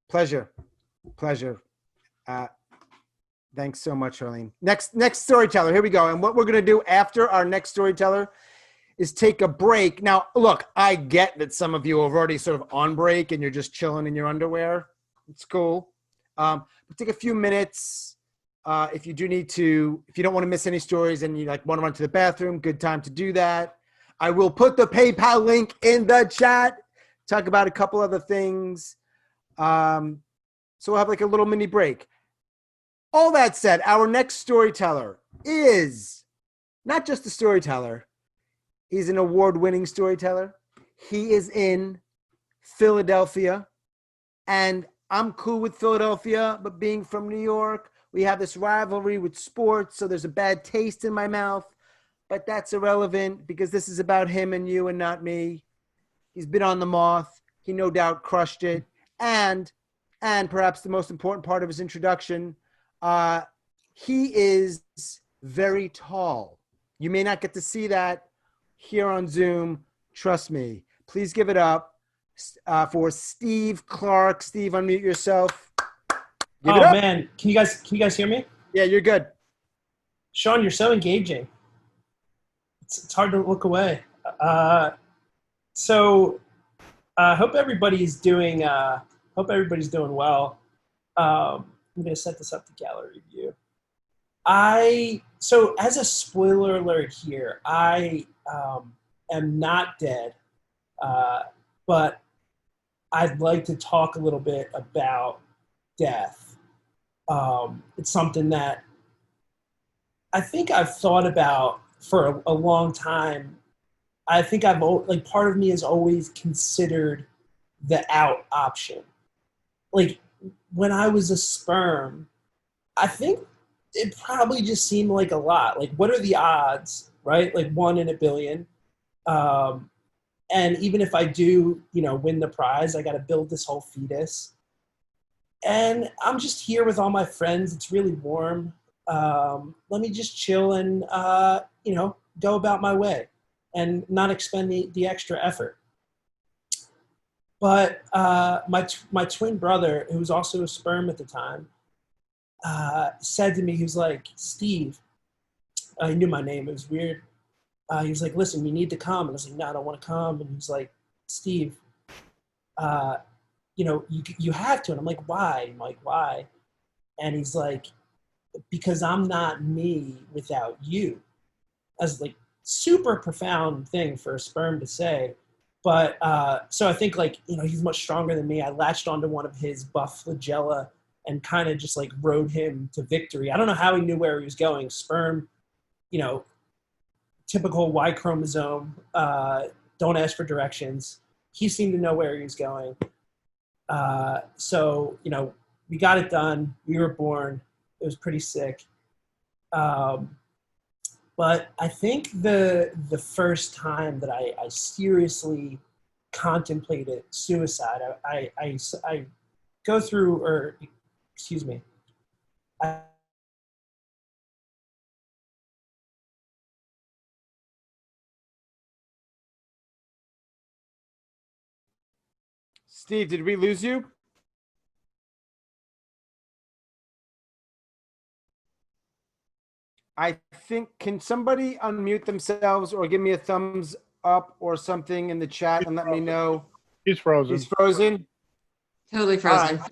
Pleasure. Thanks so much, Arlene. Next storyteller. Here we go. And what we're going to do after our next storyteller is take a break. Now, look, I get that some of you are already sort of on break and you're just chilling in your underwear. It's cool. But take a few minutes. If you don't want to miss any stories and you want to run to the bathroom, good time to do that. I will put the PayPal link in the chat. Talk about a couple other things. So we'll have like a little mini break. All that said, our next storyteller is not just a storyteller. He's an award-winning storyteller. He is in Philadelphia, and I'm cool with Philadelphia, but being from New York, we have this rivalry with sports, so there's a bad taste in my mouth, but that's irrelevant because this is about him and you and not me. He's been on the Moth. He no doubt crushed it. And perhaps the most important part of his introduction, he is very tall. You may not get to see that here on Zoom. Trust me. Please give it up for Steve Clark. Steve, unmute yourself. Give it up. Man, can you guys hear me? Yeah, you're good. Sean, you're so engaging. It's hard to look away. Hope everybody's doing well. I'm gonna set this up to gallery view. So as a spoiler alert here, I am not dead, but I'd like to talk a little bit about death. It's something that I think I've thought about for a long time. I think part of me has always considered the out option. Like when I was a sperm, I think it probably just seemed like a lot. Like what are the odds, right? Like 1 in a billion. And even if I do, win the prize, I got to build this whole fetus. And I'm just here with all my friends. It's really warm. Let me just chill and, go about my way and not expend the extra effort. But my twin brother, who was also a sperm at the time, said to me, he was like, Steve, he knew my name. It was weird. He was like, listen, you need to come. And I was like, no, I don't want to come. And he was like, Steve, you have to. And I'm like, why? I'm like, why? And he's like, because I'm not me without you. As like super profound thing for a sperm to say. But so I think he's much stronger than me. I latched onto one of his buff flagella and kind of just rode him to victory. I don't know how he knew where he was going. Sperm, typical Y chromosome, don't ask for directions. He seemed to know where he was going. So, we got it done. We were born. It was pretty sick. But I think the first time that I seriously contemplated suicide, I go through, or excuse me, Steve, did we lose you? I think, can somebody unmute themselves or give me a thumbs up or something in the chat and let me know? He's frozen. He's frozen? Totally frozen. All right.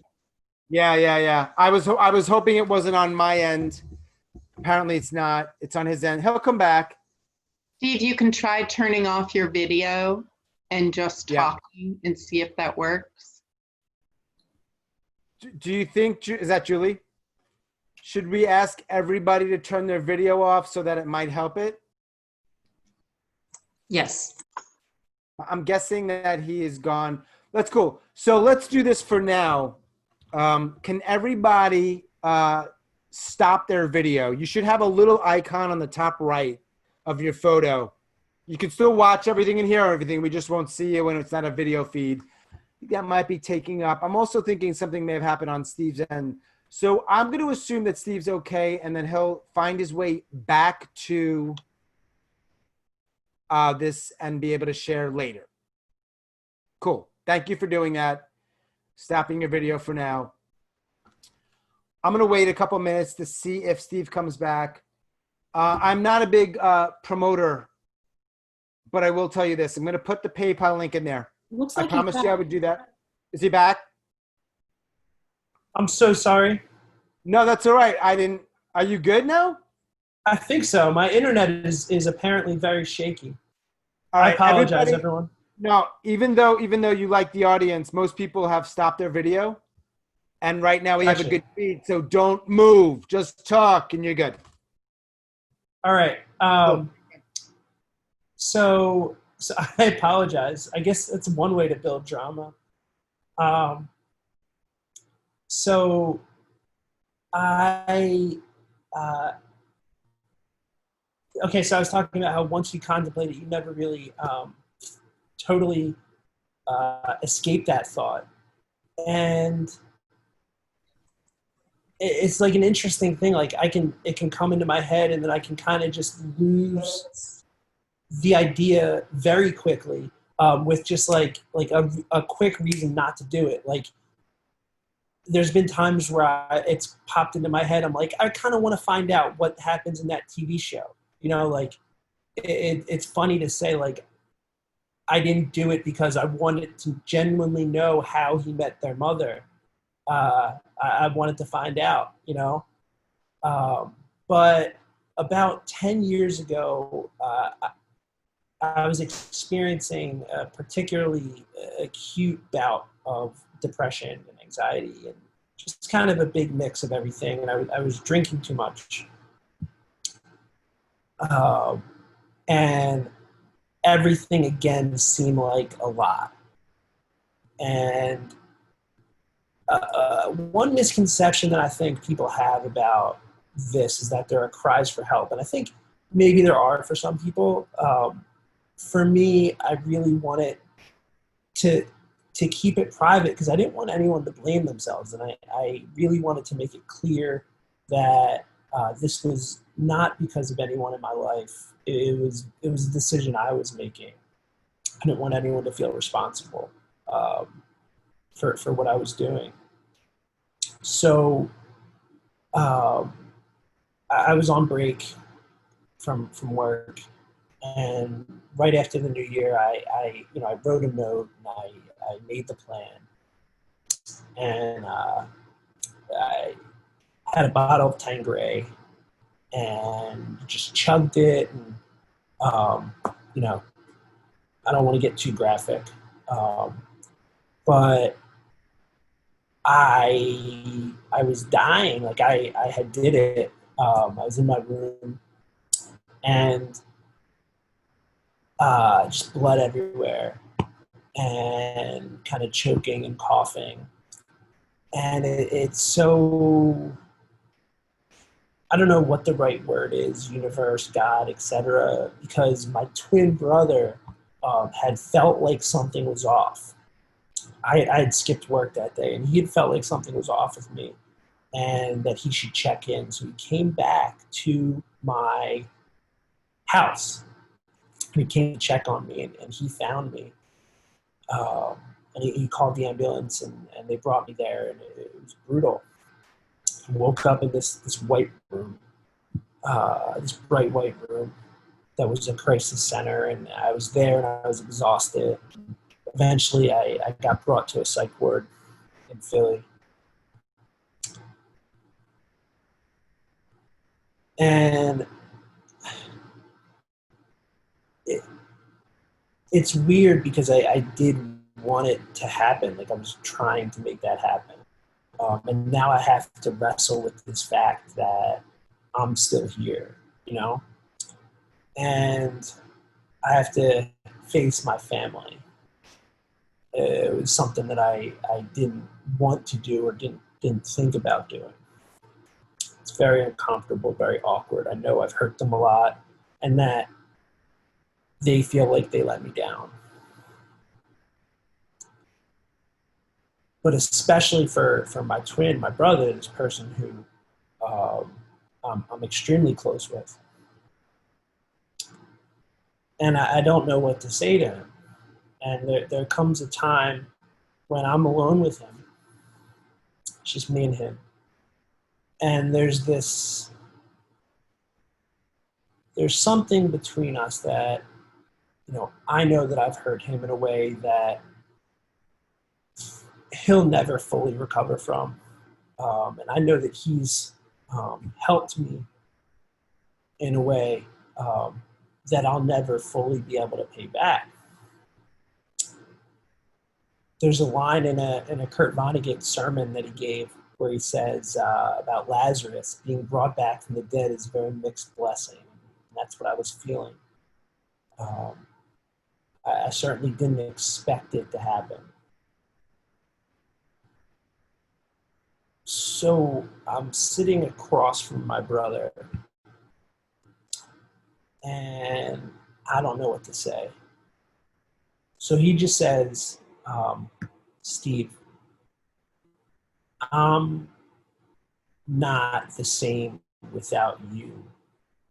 Yeah. I was hoping it wasn't on my end. Apparently it's not. It's on his end. He'll come back. Steve, you can try turning off your video and just talking and see if that works. Do you think, is that Julie? Should we ask everybody to turn their video off so that it might help it? Yes. I'm guessing that he is gone. That's cool. So let's do this for now. Can everybody stop their video? You should have a little icon on the top right of your photo. You can still watch everything and hear everything. We just won't see you when it's not a video feed. That might be taking up. I'm also thinking something may have happened on Steve's end. So I'm going to assume that Steve's okay, and then he'll find his way back to this and be able to share later. Cool. Thank you for doing that. Stopping your video for now. I'm going to wait a couple minutes to see if Steve comes back. I'm not a big promoter, but I will tell you this. I'm going to put the PayPal link in there. Looks I like promised you I would do that. Is he back? I'm so sorry. No, that's all right. Are you good now? I think so. My internet is apparently very shaky. All right, I apologize, everybody, everyone. No, even though you like the audience, most people have stopped their video. And right now we have a Gotcha. good feed, so don't move. Just talk, and you're good. All right. So I apologize. I guess that's one way to build drama. So I okay. So I was talking about how once you contemplate it, you never really totally escape that thought, and it's like an interesting thing. Like it can come into my head, and then I can kind of just lose the idea very quickly with just like a quick reason not to do it. Like there's been times where it's popped into my head. I'm like, I kind of want to find out what happens in that TV show. You know, like it's funny to say like I didn't do it because I wanted to genuinely know how he met their mother. I wanted to find out, you know. But about 10 years ago, I was experiencing a particularly acute bout of depression and anxiety and just kind of a big mix of everything. And I was drinking too much. And everything again seemed like a lot. And one misconception that I think people have about this is that there are cries for help. And I think maybe there are for some people. For me, I really wanted to keep it private because I didn't want anyone to blame themselves. And I really wanted to make it clear that this was not because of anyone in my life. It was a decision I was making. I didn't want anyone to feel responsible for what I was doing. So I was on break from work, and right after the new year, I wrote a note and I made the plan, and I had a bottle of Tanqueray and just chugged it, and I don't want to get too graphic, but I was dying. Like I had did it. I was in my room, and just blood everywhere, and kind of choking and coughing. And it's so, I don't know what the right word is, universe, God, etc. Because my twin brother had felt like something was off. I had skipped work that day, and he had felt like something was off with me and that he should check in. So he came back to my house. He came to check on me, and he found me. And he called the ambulance, and they brought me there, and it was brutal. I woke up in this white room, this bright white room that was a crisis center, and I was there, and I was exhausted. Eventually, I got brought to a psych ward in Philly. And it's weird because I did want it to happen. Like I was trying to make that happen. And now I have to wrestle with this fact that I'm still here, you know? And I have to face my family. It was something that I didn't want to do or didn't think about doing. It's very uncomfortable, very awkward. I know I've hurt them a lot, and that they feel like they let me down. But especially for my twin, my brother, this person who I'm extremely close with. And I don't know what to say to him. And there comes a time when I'm alone with him. It's just me and him. And there's something between us that, I know that I've hurt him in a way that he'll never fully recover from. And I know that he's helped me in a way that I'll never fully be able to pay back. there's a line in a Kurt Vonnegut sermon that he gave where he says about Lazarus being brought back from the dead is a very mixed blessing. And that's what I was feeling. I certainly didn't expect it to happen. So I'm sitting across from my brother, and I don't know what to say. So he just says, Steve, I'm not the same without you.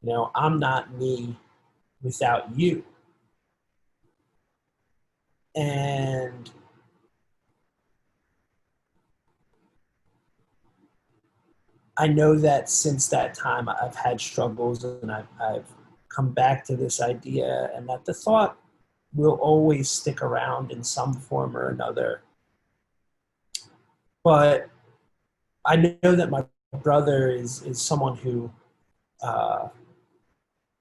You know, I'm not me without you. And I know that since that time I've had struggles, and I've come back to this idea, and that the thought will always stick around in some form or another. But I know that my brother is someone who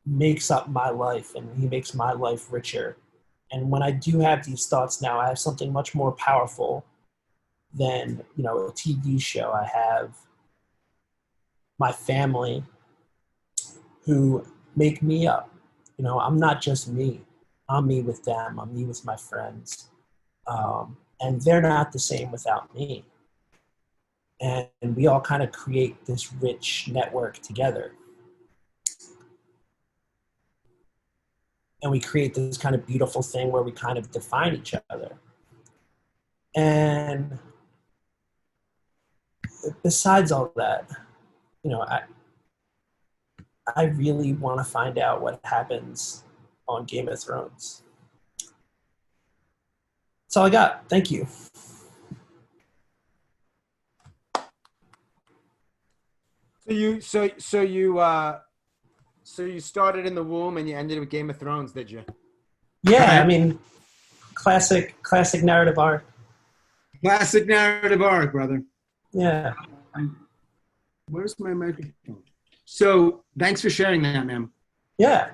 makes up my life, and he makes my life richer. And when I do have these thoughts now, I have something much more powerful than, you know, a TV show. I have my family who make me up. You know, I'm not just me. I'm me with them. I'm me with my friends. And they're not the same without me. And we all kind of create this rich network together. And we create this kind of beautiful thing where we kind of define each other. And besides all that, you know, I really want to find out what happens on Game of Thrones. That's all I got. Thank you. So you started in the womb and you ended with Game of Thrones, did you? Yeah, I mean, classic narrative arc. Classic narrative arc, brother. Yeah. Where's my microphone? So thanks for sharing that, man. Yeah.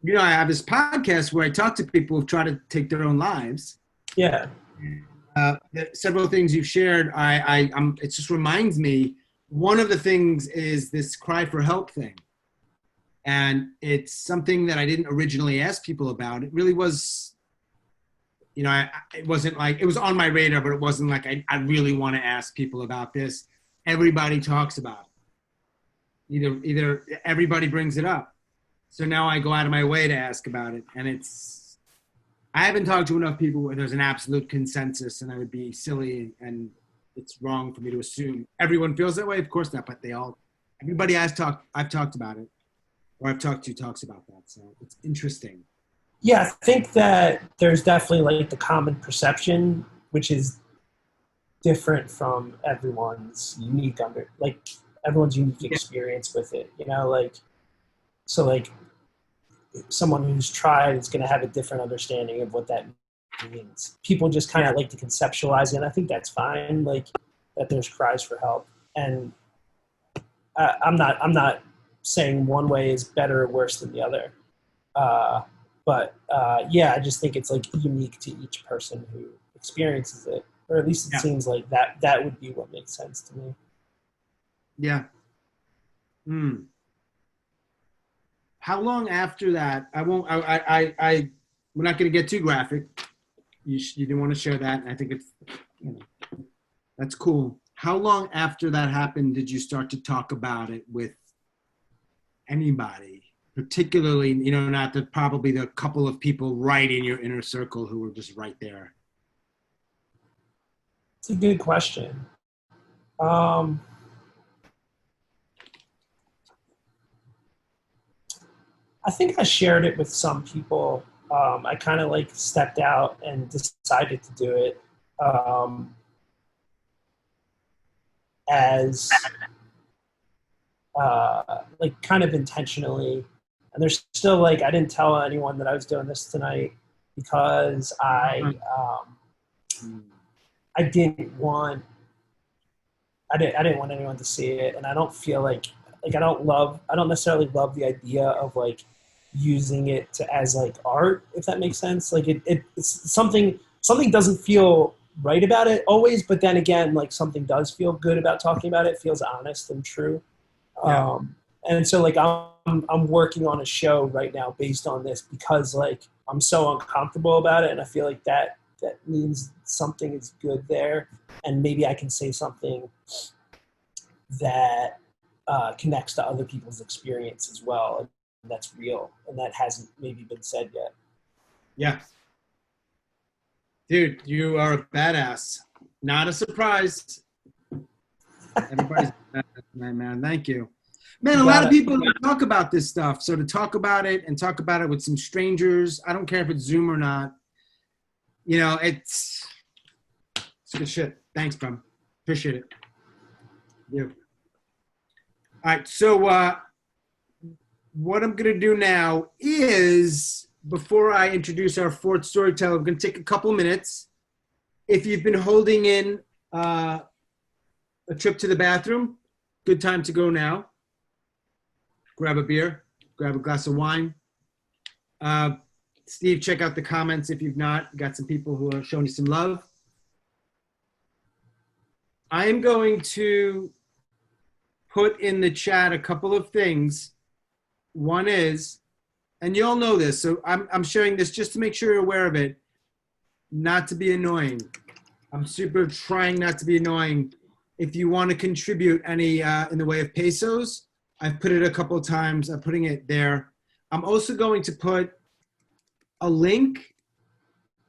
You know, I have this podcast where I talk to people who try to take their own lives. Yeah. Several things you've shared, it just reminds me, one of the things is this cry for help thing. And it's something that I didn't originally ask people about. It really was, you know, it wasn't like, it was on my radar, but it wasn't like I really want to ask people about this. Everybody talks about it. Either everybody brings it up. So now I go out of my way to ask about it. And I haven't talked to enough people where there's an absolute consensus, and I would be silly, and it's wrong for me to assume everyone feels that way. Of course not, but everybody I've talked about it, or I've talked to talks about that. So it's interesting. Yeah, I think that there's definitely like the common perception, which is different from everyone's unique everyone's unique experience with it, you know, like, so like someone who's tried is going to have a different understanding of what that means. People just kind of like to conceptualize it, and I think that's fine, like that there's cries for help. And I'm not saying one way is better or worse than the other. But yeah, I just think it's like unique to each person who experiences it, or at least it seems like that would be what makes sense to me. Yeah. How long after that? We're not going to get too graphic. You didn't want to share that. And I think it's, you know, that's cool. How long after that happened did you start to talk about it with anybody? Particularly, you know, not probably the couple of people right in your inner circle who were just right there. It's a good question. I think I shared it with some people. I kind of like stepped out and decided to do it as like kind of intentionally. And there's still like, I didn't tell anyone that I was doing this tonight because I didn't want anyone to see it. And I don't feel like I don't necessarily love the idea of like using it as like art, if that makes sense. Like it's something something doesn't feel right about it always, but then again, like something does feel good about talking about it. It feels honest and true. Yeah. And so like I'm working on a show right now based on this because like I'm so uncomfortable about it, and I feel like that means something is good there, and maybe I can say something that connects to other people's experience as well, and that's real, and that hasn't maybe been said yet. Yeah. Dude, you are a badass. Not a surprise. Everybody's a badass, man. Thank you. Man, a lot of people don't talk about this stuff. So to talk about it and talk about it with some strangers, I don't care if it's Zoom or not, you know, it's good shit. Thanks, bro. Appreciate it. Yeah. All right. So what I'm going to do now is, before I introduce our fourth storyteller, I'm going to take a couple minutes. If you've been holding in a trip to the bathroom, good time to go now. Grab a beer, grab a glass of wine. Steve, check out the comments if you've not. Got some people who are showing you some love. I am going to put in the chat a couple of things. One is, and you all know this, so I'm sharing this just to make sure you're aware of it, not to be annoying. I'm super trying not to be annoying. If you want to contribute any in the way of pesos, I've put it a couple of times. I'm putting it there. I'm also going to put a link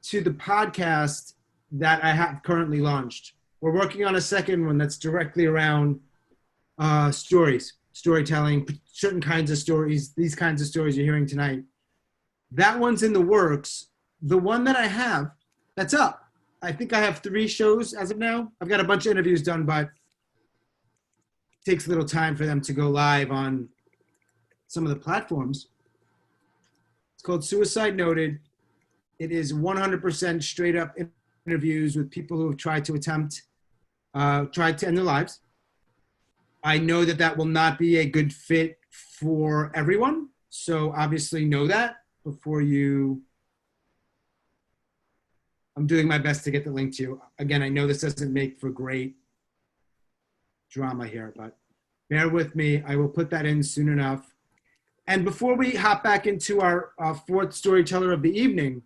to the podcast that I have currently launched. We're working on a second one that's directly around storytelling, certain kinds of stories, these kinds of stories you're hearing tonight. That one's in the works. The one that I have, that's up. I think I have 3 shows as of now. I've got a bunch of interviews done, but it takes a little time for them to go live on some of the platforms. It's called Suicide Noted. It is 100% straight up interviews with people who have tried to end their lives. I know that will not be a good fit for everyone. So obviously know that before you. I'm doing my best to get the link to you. Again, I know this doesn't make for great drama here, but bear with me. I will put that in soon enough. And before we hop back into our fourth storyteller of the evening,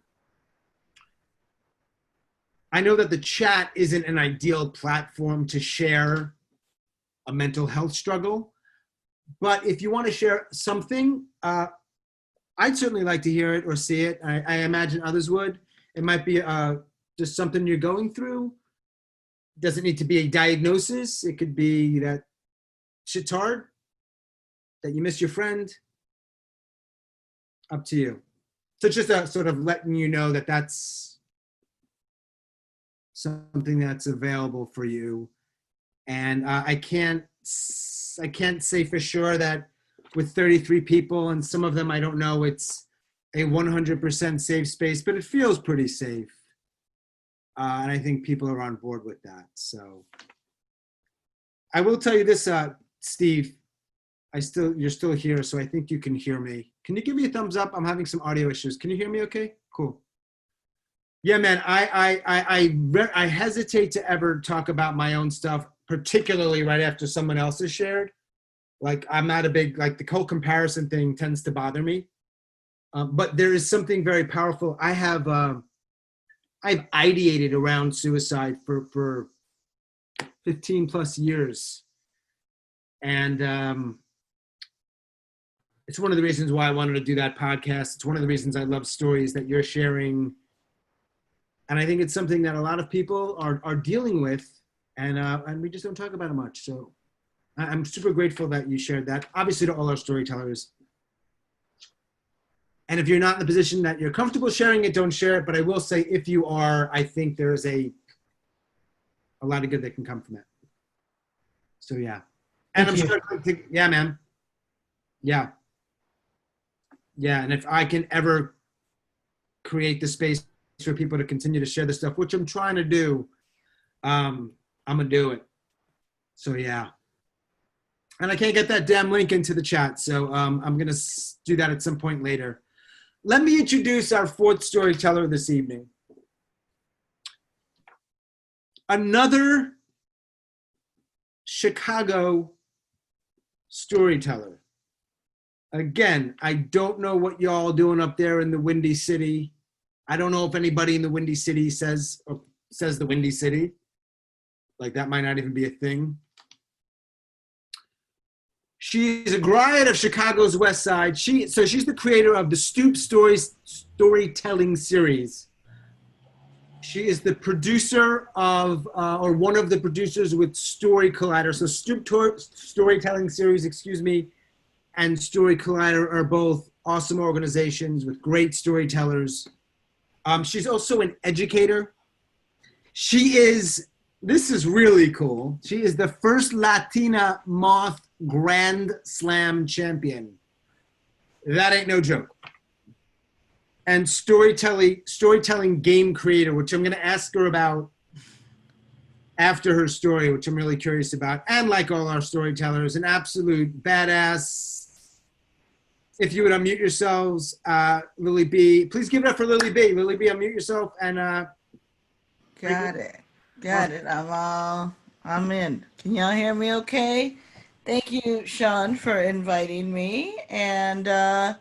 I know that the chat isn't an ideal platform to share a mental health struggle, but if you want to share something, I'd certainly like to hear it or see it. I imagine others would. It might be just something you're going through. It doesn't need to be a diagnosis. It could be that shit's hard, that you miss your friend. Up to you. So just a sort of letting you know that that's something that's available for you. And I can't say for sure that with 33 people, and some of them I don't know, it's a 100% safe space, but it feels pretty safe. And I think people are on board with that. So I will tell you this, Steve, you're still here, so I think you can hear me. Can you give me a thumbs up? I'm having some audio issues. Can you hear me okay? Cool. Yeah, man, I hesitate to ever talk about my own stuff, particularly right after someone else has shared. Like, I'm not a big, like, the whole comparison thing tends to bother me. But there is something very powerful. I've ideated around suicide for 15 plus years. And it's one of the reasons why I wanted to do that podcast. It's one of the reasons I love stories that you're sharing. And I think it's something that a lot of people are dealing with, and we just don't talk about it much. So I'm super grateful that you shared that. Obviously to all our storytellers. And if you're not in the position that you're comfortable sharing it, don't share it. But I will say, if you are, I think there's a lot of good that can come from it. So yeah. And I'm struggling to, yeah, man. Yeah. Yeah, and if I can ever create the space for people to continue to share this stuff, which I'm trying to do, I'm gonna do it. So yeah. And I can't get that damn link into the chat, so I'm gonna do that at some point later. Let me introduce our fourth storyteller this evening. another Chicago storyteller. Again, I don't know what y'all doing up there in the Windy City. I don't know if anybody in the Windy City says the Windy City. Like, that might not even be a thing. She's a griot of Chicago's West Side. She's the creator of the Stoop storytelling series. She is the producer of, or one of the producers with Story Collider. So Stoop storytelling series, and Story Collider are both awesome organizations with great storytellers. She's also an educator. This is really cool. She is the first Latina Moth Grand Slam champion. That ain't no joke. And storytelling game creator, which I'm going to ask her about after her story, which I'm really curious about. And like all our storytellers, an absolute badass. If you would unmute yourselves, Lily B. Please give it up for Lily B. Lily B, unmute yourself and Got it. I'm in. Can y'all hear me okay? Thank you, Sean, for inviting me. And yeah,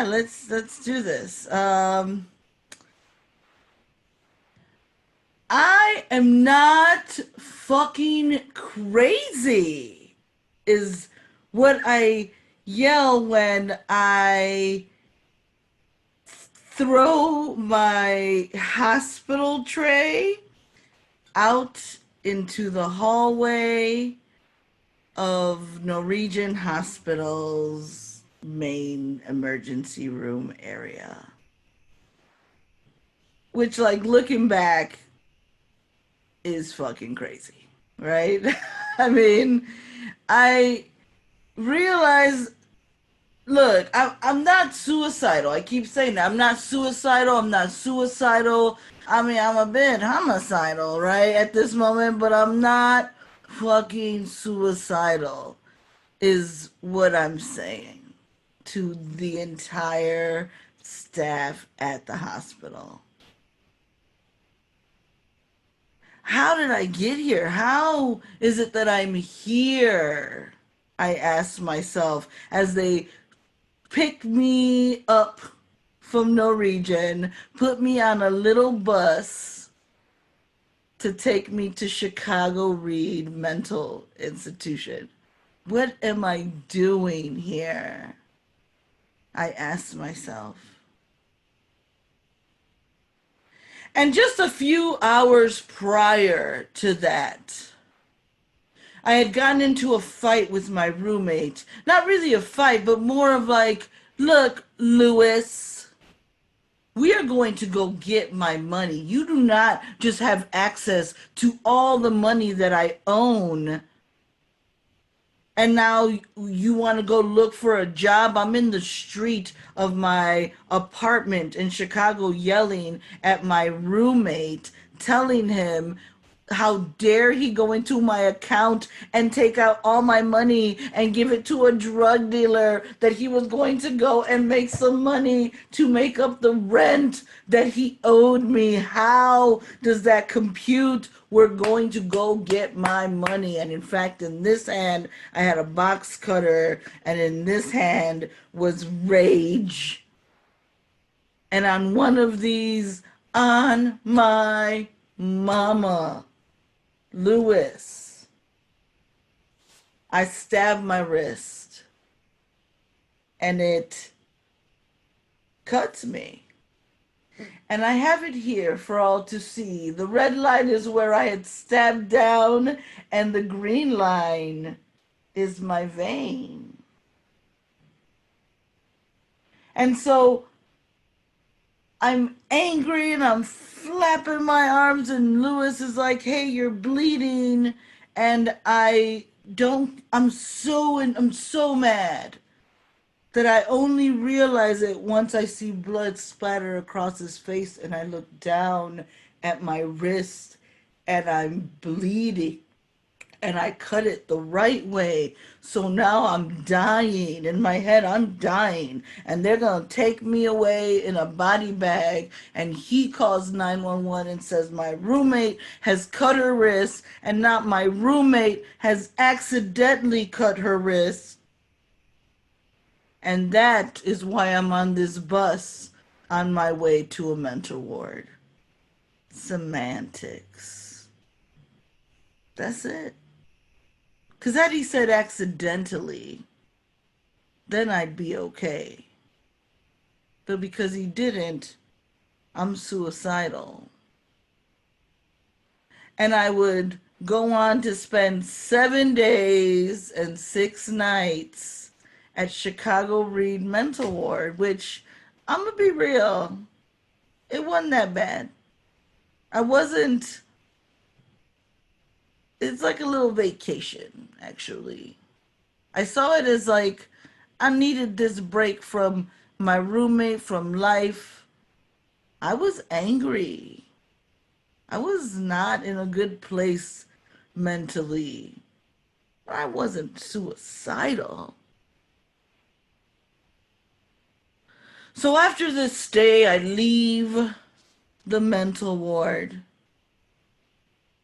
let's do this. I am not fucking crazy, is what I yell when I throw my hospital tray out into the hallway of Norwegian Hospital's main emergency room area. Which, like, looking back, is fucking crazy, right? I mean, I realize, look, I'm not suicidal. I keep saying that. I'm not suicidal. I mean, I'm a bit homicidal, right, at this moment, but I'm not fucking suicidal, is what I'm saying to the entire staff at the hospital. How did I get here? How is it that I'm here? I asked myself as they picked me up from Norwegian, put me on a little bus to take me to Chicago Reed Mental Institution. What am I doing here? I asked myself. And just a few hours prior to that, I had gotten into a fight with my roommate. Not really a fight, but more of like, look, Lewis, we are going to go get my money. You do not just have access to all the money that I own. And now you want to go look for a job? I'm in the street of my apartment in Chicago yelling at my roommate, telling him, how dare he go into my account and take out all my money and give it to a drug dealer that he was going to go and make some money to make up the rent that he owed me. How does that compute? We're going to go get my money. And in fact, in this hand, I had a box cutter, and in this hand was rage. And on one of these, on my mama, Lewis, I stabbed my wrist, and it cuts me. And I have it here for all to see. The red line is where I had stabbed down, and the green line is my vein. And so I'm angry and I'm flapping my arms, and Lewis is like, hey, you're bleeding. And I'm so mad that I only realize it once I see blood splatter across his face, and I look down at my wrist and I'm bleeding. and I cut it the right way. So now I'm dying. In my head, I'm dying. And they're going to take me away in a body bag. And he calls 911 and says, my roommate has cut her wrist, and not my roommate has accidentally cut her wrist. And that is why I'm on this bus on my way to a mental ward. Semantics. That's it. Because had he said accidentally, then I'd be okay. But because he didn't, I'm suicidal. And I would go on to spend 7 days and 6 nights at Chicago Reed Mental Ward, which, I'm going to be real, it wasn't that bad. It's like a little vacation, actually. I saw it as like, I needed this break from my roommate, from life. I was angry. I was not in a good place mentally. I wasn't suicidal. So after this stay, I leave the mental ward.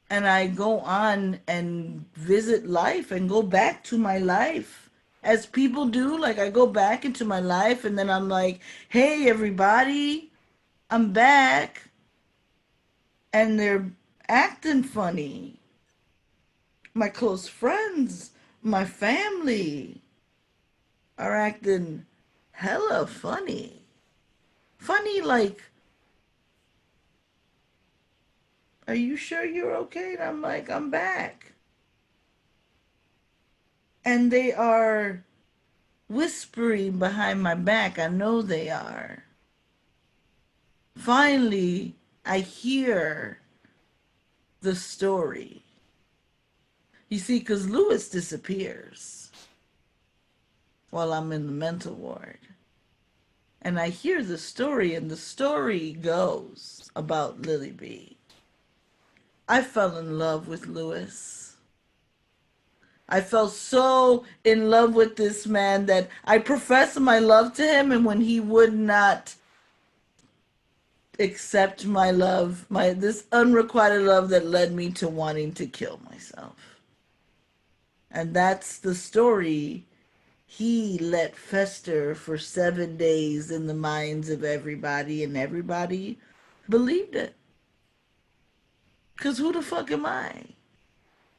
And I go on and visit life and go back to my life as people do. Like I go back into my life and then I'm like, hey, everybody, I'm back. And they're acting funny. My close friends, my family are acting hella funny. Funny like, are you sure you're okay? And I'm like, I'm back. And they are whispering behind my back. I know they are. Finally, I hear the story. You see, because Lewis disappears while I'm in the mental ward. And I hear the story, and the story goes about Lily B. I fell in love with Lewis. I fell so in love with this man that I professed my love to him, and when he would not accept my love, this unrequited love that led me to wanting to kill myself. And that's the story he let fester for 7 days in the minds of everybody, and everybody believed it. Because who the fuck am I?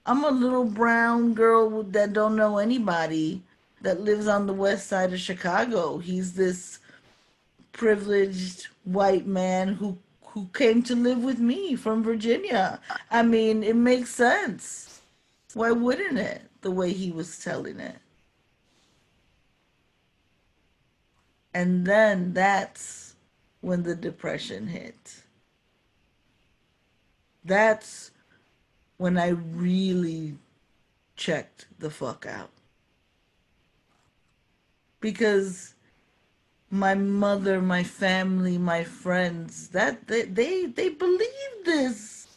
I'm a little brown girl that don't know anybody that lives on the west side of Chicago. He's this privileged white man who came to live with me from Virginia. I mean, it makes sense. Why wouldn't it, the way he was telling it? And then that's when the depression hit. That's when I really checked the fuck out. Because my mother, my family, my friends, that they believe this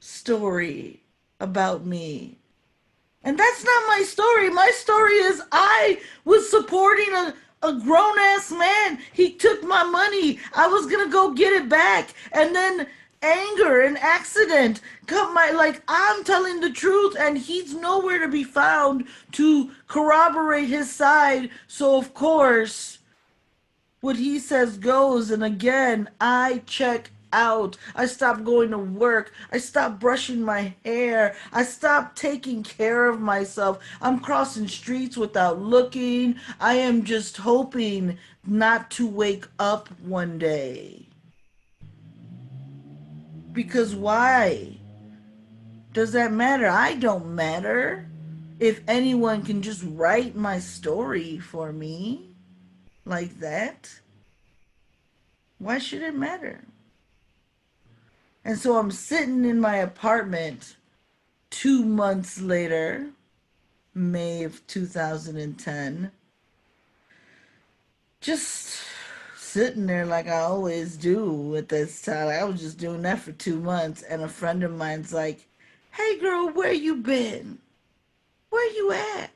story about me. And that's not my story. My story is I was supporting a grown-ass man. He took my money. I was going to go get it back. And then anger and accident cut my, like, I'm telling the truth and he's nowhere to be found to corroborate his side. So, of course, what he says goes. And again, I check out. I stopped going to work. I stopped brushing my hair. I stopped taking care of myself. I'm crossing streets without looking. I am just hoping not to wake up one day. Because why does that matter? I don't matter. If anyone can just write my story for me like that, why should it matter? And so I'm sitting in my apartment 2 months later, May of 2010, just sitting there like I always do at this time. I was just doing that for 2 months. And a friend of mine's like, hey girl, where you been? Where you at?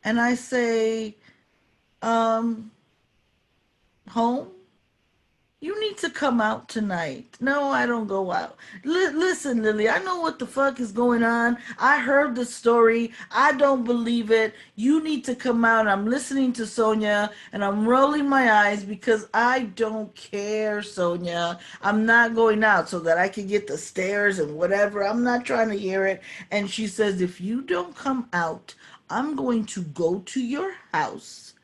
And I say, home. You need to come out tonight. No, I don't go out. Listen, Lily, I know what the fuck is going on. I heard the story. I don't believe it. You need to come out. I'm listening to Sonia and I'm rolling my eyes because I don't care, Sonia. I'm not going out so that I can get the stares and whatever. I'm not trying to hear it. And she says, if you don't come out, I'm going to go to your house,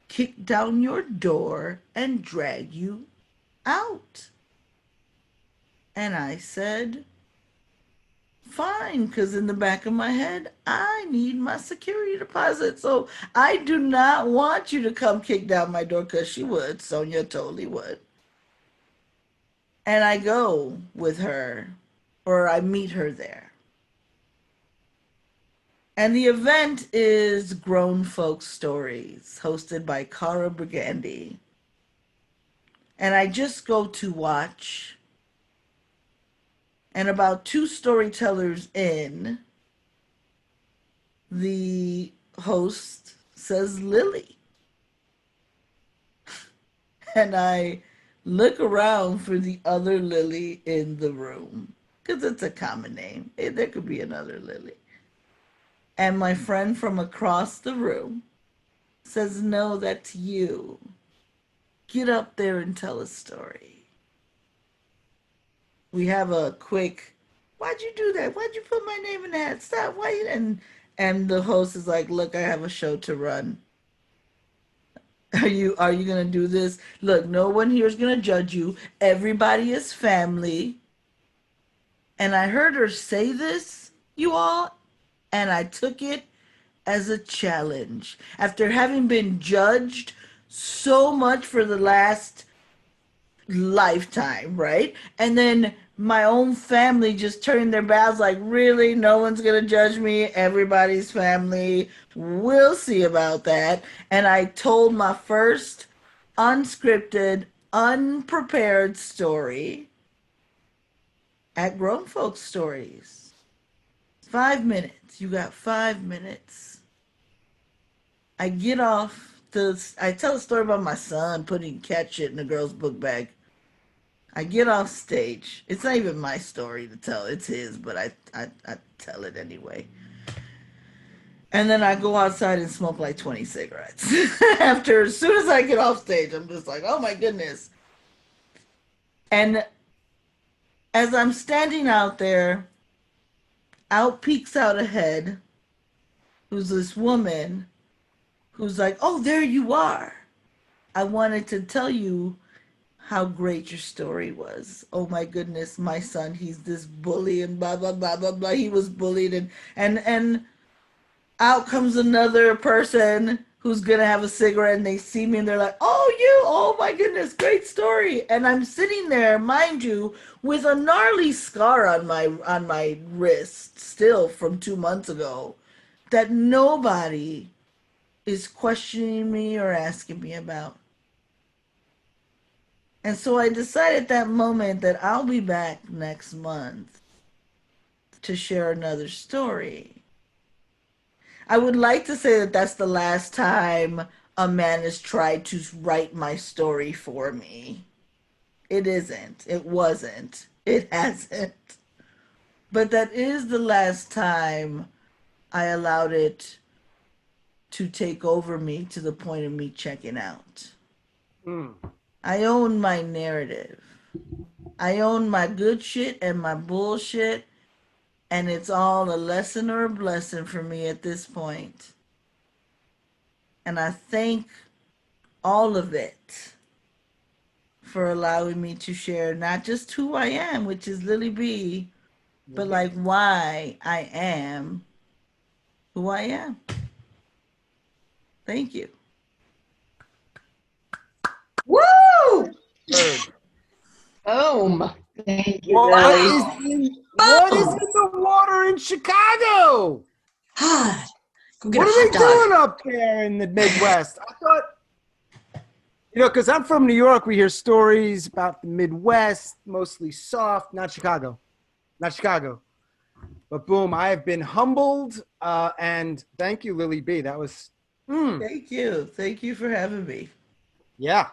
kick down your door, and drag you out. And I said, fine, because in the back of my head, I need my security deposit. So I do not want you to come kick down my door, because she would. Sonia totally would. And I go with her, or I meet her there. And the event is Grown Folks Stories, hosted by Cara Brigandy. And I just go to watch. And about 2 storytellers in, the host says, Lily. And I look around for the other Lily in the room, because it's a common name. There could be another Lily. And my friend from across the room says, no, that's you. Get up there and tell a story. We have a quick, why'd you do that? Why'd you put my name in that? Stop, why you, and the host is like, look, I have a show to run. Are you gonna do this? Look, no one here is gonna judge you. Everybody is family. And I heard her say this, you all, and I took it as a challenge. After having been judged so much for the last lifetime, right? And then my own family just turning their backs like, really? No one's gonna judge me? Everybody's family. We'll see about that. And I told my first unscripted, unprepared story at Grown Folks Stories. 5 minutes. You got 5 minutes. I get off. I tell a story about my son putting cat shit in a girl's book bag. I get off stage. It's not even my story to tell. It's his, but I tell it anyway. And then I go outside and smoke like 20 cigarettes. As soon as I get off stage, I'm just like, oh my goodness. And as I'm standing out there, out peeks out ahead, who's this woman who's like, oh, there you are. I wanted to tell you how great your story was. Oh my goodness, my son, he's this bully and blah, blah, blah, blah, blah. He was bullied and out comes another person who's gonna have a cigarette and they see me and they're like, oh my goodness, great story. And I'm sitting there, mind you, with a gnarly scar on my wrist still from 2 months ago that nobody is questioning me or asking me about. And so I decided at that moment that I'll be back next month to share another story. I would like to say that that's the last time a man has tried to write my story for me. It isn't. It wasn't. It hasn't. But that is the last time I allowed it to take over me to the point of me checking out. I own my narrative. I own my good shit and my bullshit, and it's all a lesson or a blessing for me at this point. And I thank all of it for allowing me to share not just who I am, which is Lily B, but like why I am who I am. Thank you. Woo! Boom. Thank you, What Lily. is in the water in Chicago? God, go get What a are hot they dog. doing up there in the Midwest? I thought, because I'm from New York, we hear stories about the Midwest, mostly soft, not Chicago. But boom, I have been humbled. And thank you, Lily B. That was, Thank you. Thank you for having me. yeah.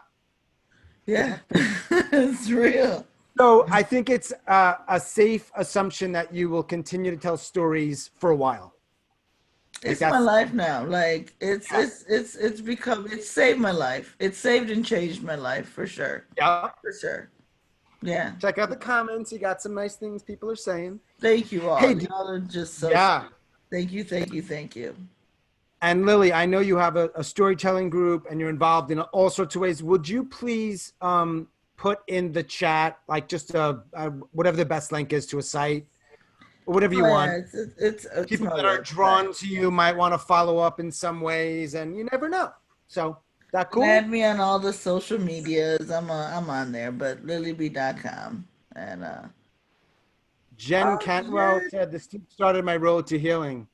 Yeah, it's real. So I think it's a safe assumption that you will continue to tell stories for a while. It's my life now. Like it's saved my life. It saved and changed my life for sure. Yeah. For sure. Yeah. Check out the comments. You got some nice things people are saying. Thank you all. Hey, Y'all are just so yeah. Thank you, thank you, thank you. And Lily, I know you have a storytelling group and you're involved in all sorts of ways. Would you please put in the chat, like just whatever the best link is to a site or whatever you want. It's People that are drawn to you might want to follow up in some ways, and you never know. So that cool. Add me on all the social medias. I'm on there, but lilyb.com. And Jen Cantwell said this started my road to healing.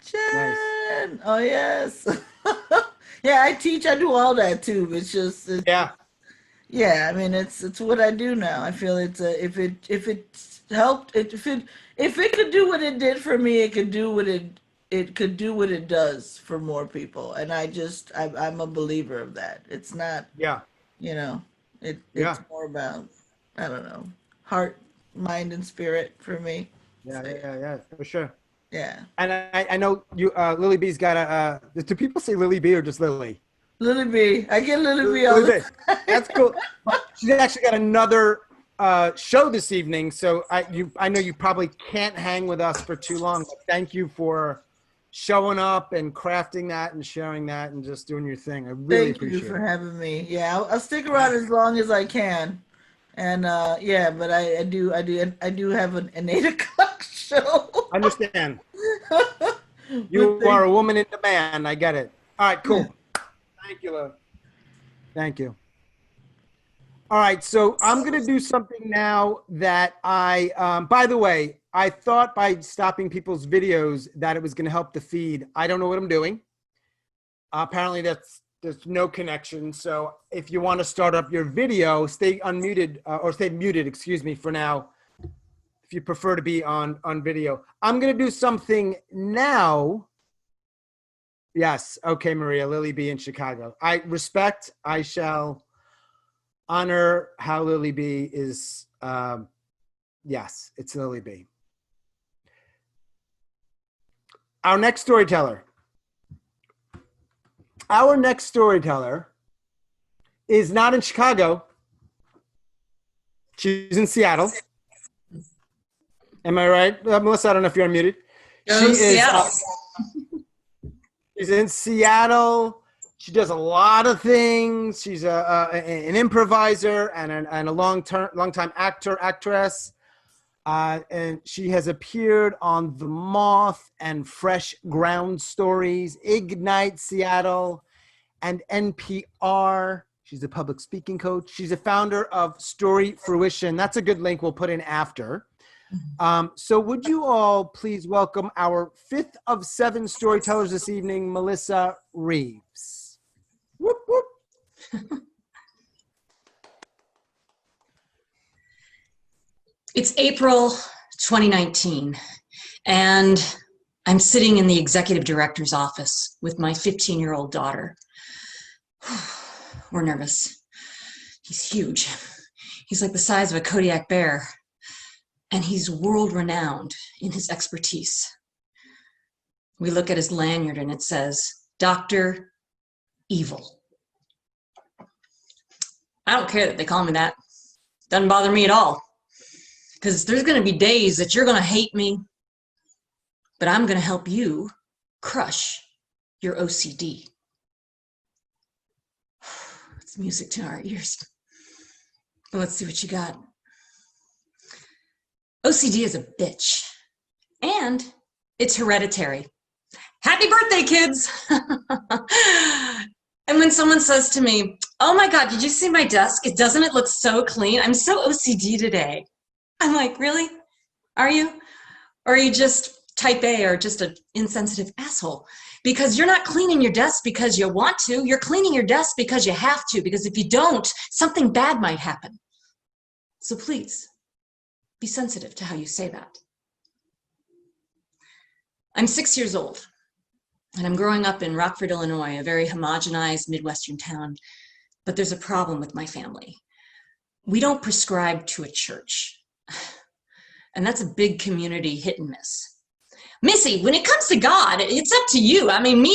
Jen, nice. Oh yes. Yeah, I teach. I do all that too. It's just yeah. I mean, it's what I do now. I feel it's if it helped, if it could do what it did for me, it could do what it could do what it does for more people. And I'm a believer of that. It's not, it's more about, I don't know, heart, mind, and spirit for me. Yeah, for sure. Yeah. And I know you, Lily B's got do people say Lily B or just Lily? Lily B. I get Lily B all the time. That's cool. She's actually got another show this evening, so I know you probably can't hang with us for too long, but thank you for showing up and crafting that and sharing that and just doing your thing. I really appreciate it. Thank you for having me. Yeah, I'll stick around as long as I can. And but I do have an 8 o'clock show. I understand. You are a woman in demand. I get it. All right, cool. Yeah. Thank you, love. Thank you. All right, so I'm going to do something now that by the way, I thought by stopping people's videos that it was going to help the feed. I don't know what I'm doing. Apparently there's no connection. So if you want to start up your video, stay unmuted or stay muted, excuse me, for now. If you prefer to be on video. I'm going to do something now. Yes. Okay, Maria, Lily B in Chicago. I shall honor how Lily B is, yes, it's Lily B. Our next storyteller is not in Chicago. She's in Seattle. Am I right? Melissa, I don't know if you're unmuted. She's in Seattle. She does a lot of things. She's an improviser and a long-time actress. And she has appeared on The Moth and Fresh Ground Stories, Ignite Seattle, and NPR. She's a public speaking coach. She's a founder of Story Fruition. That's a good link we'll put in after. So would you all please welcome our 5th of 7 storytellers this evening, Melissa Reaves. Whoop, whoop. It's April 2019, and I'm sitting in the executive director's office with my 15-year-old daughter. We're nervous. He's huge. He's like the size of a Kodiak bear, and he's world-renowned in his expertise. We look at his lanyard and it says, Dr. Evil. I don't care that they call me that. Doesn't bother me at all. Because there's going to be days that you're going to hate me, but I'm going to help you crush your OCD. It's music to our ears. But let's see what you got. OCD is a bitch, and it's hereditary. Happy birthday, kids! And when someone says to me, oh my God, did you see my desk? Doesn't it look so clean? I'm so OCD today. I'm like, really? Are you? Or are you just type A or just an insensitive asshole? Because you're not cleaning your desk because you want to. You're cleaning your desk because you have to. Because if you don't, something bad might happen. So please, be sensitive to how you say that. I'm 6 years old, and I'm growing up in Rockford, Illinois, a very homogenized Midwestern town. But there's a problem with my family. We don't prescribe to a church. And that's a big community hit and miss. Missy, when it comes to God, it's up to you. I mean,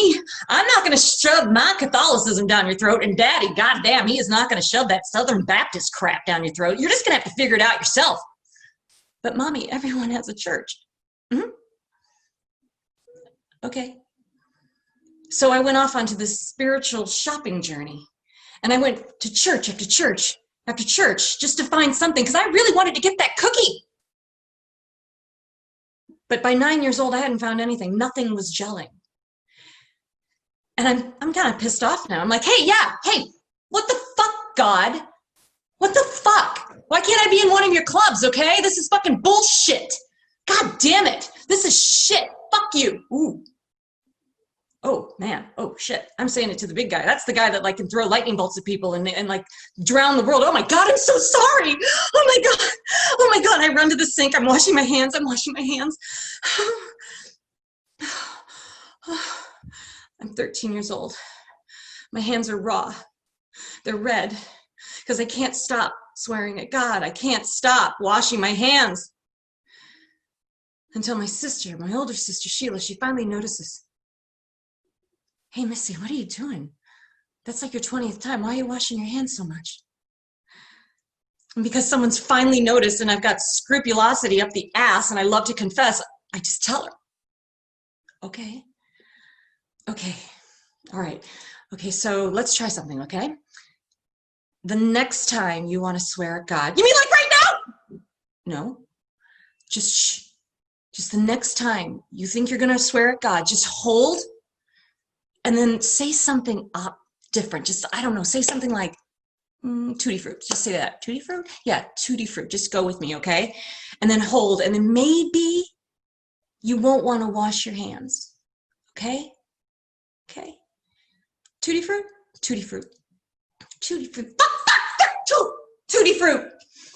I'm not going to shove my Catholicism down your throat, and Daddy, goddamn, he is not going to shove that Southern Baptist crap down your throat. You're just going to have to figure it out yourself. But Mommy, everyone has a church. Mm-hmm. Okay. So I went off onto this spiritual shopping journey, and I went to church after church after church just to find something, because I really wanted to get that cookie. But by 9 years old, I hadn't found anything. Nothing was gelling. And I'm kind of pissed off now. I'm like, hey, what the fuck, God? What the fuck? Why can't I be in one of your clubs, okay? This is fucking bullshit. God damn it. This is shit. Fuck you. Ooh. Oh, man. Oh, shit. I'm saying it to the big guy. That's the guy that like can throw lightning bolts at people and like drown the world. Oh my God, I'm so sorry. Oh my God. Oh my God. I run to the sink. I'm washing my hands. I'm 13 years old. My hands are raw. They're red because I can't stop swearing at God. I can't stop washing my hands until my sister, my older sister, Sheila, she finally notices. Hey, Missy, what are you doing? That's like your 20th time. Why are you washing your hands so much? And because someone's finally noticed and I've got scrupulosity up the ass and I love to confess, I just tell her. Okay. All right. Okay, so let's try something, okay? The next time you want to swear at God, you mean like right now? No. Just the next time you think you're going to swear at God, just hold. And then say something different. Just, I don't know, say something like tutti fruit. Just say that. Tutti fruit? Yeah, tutti fruit. Just go with me, okay? And then hold. And then maybe you won't want to wash your hands. Okay? Okay? Tutti fruit? Tutti fruit. Tutti fruit. Fuck! Tutti fruit.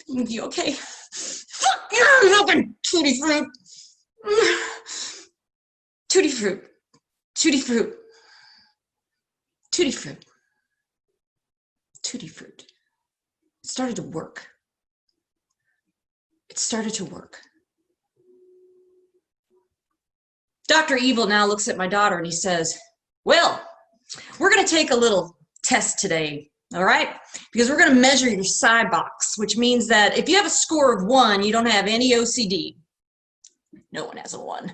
You okay? Fuck! Fucking tutti fruit. Tutti fruit. Tutti fruit. Tutti fruit. Tutti fruit. It started to work. Dr. Evil now looks at my daughter and he says, well, we're going to take a little test today, all right? Because we're going to measure your psi box, which means that if you have a score of 1, you don't have any OCD. No one has a 1.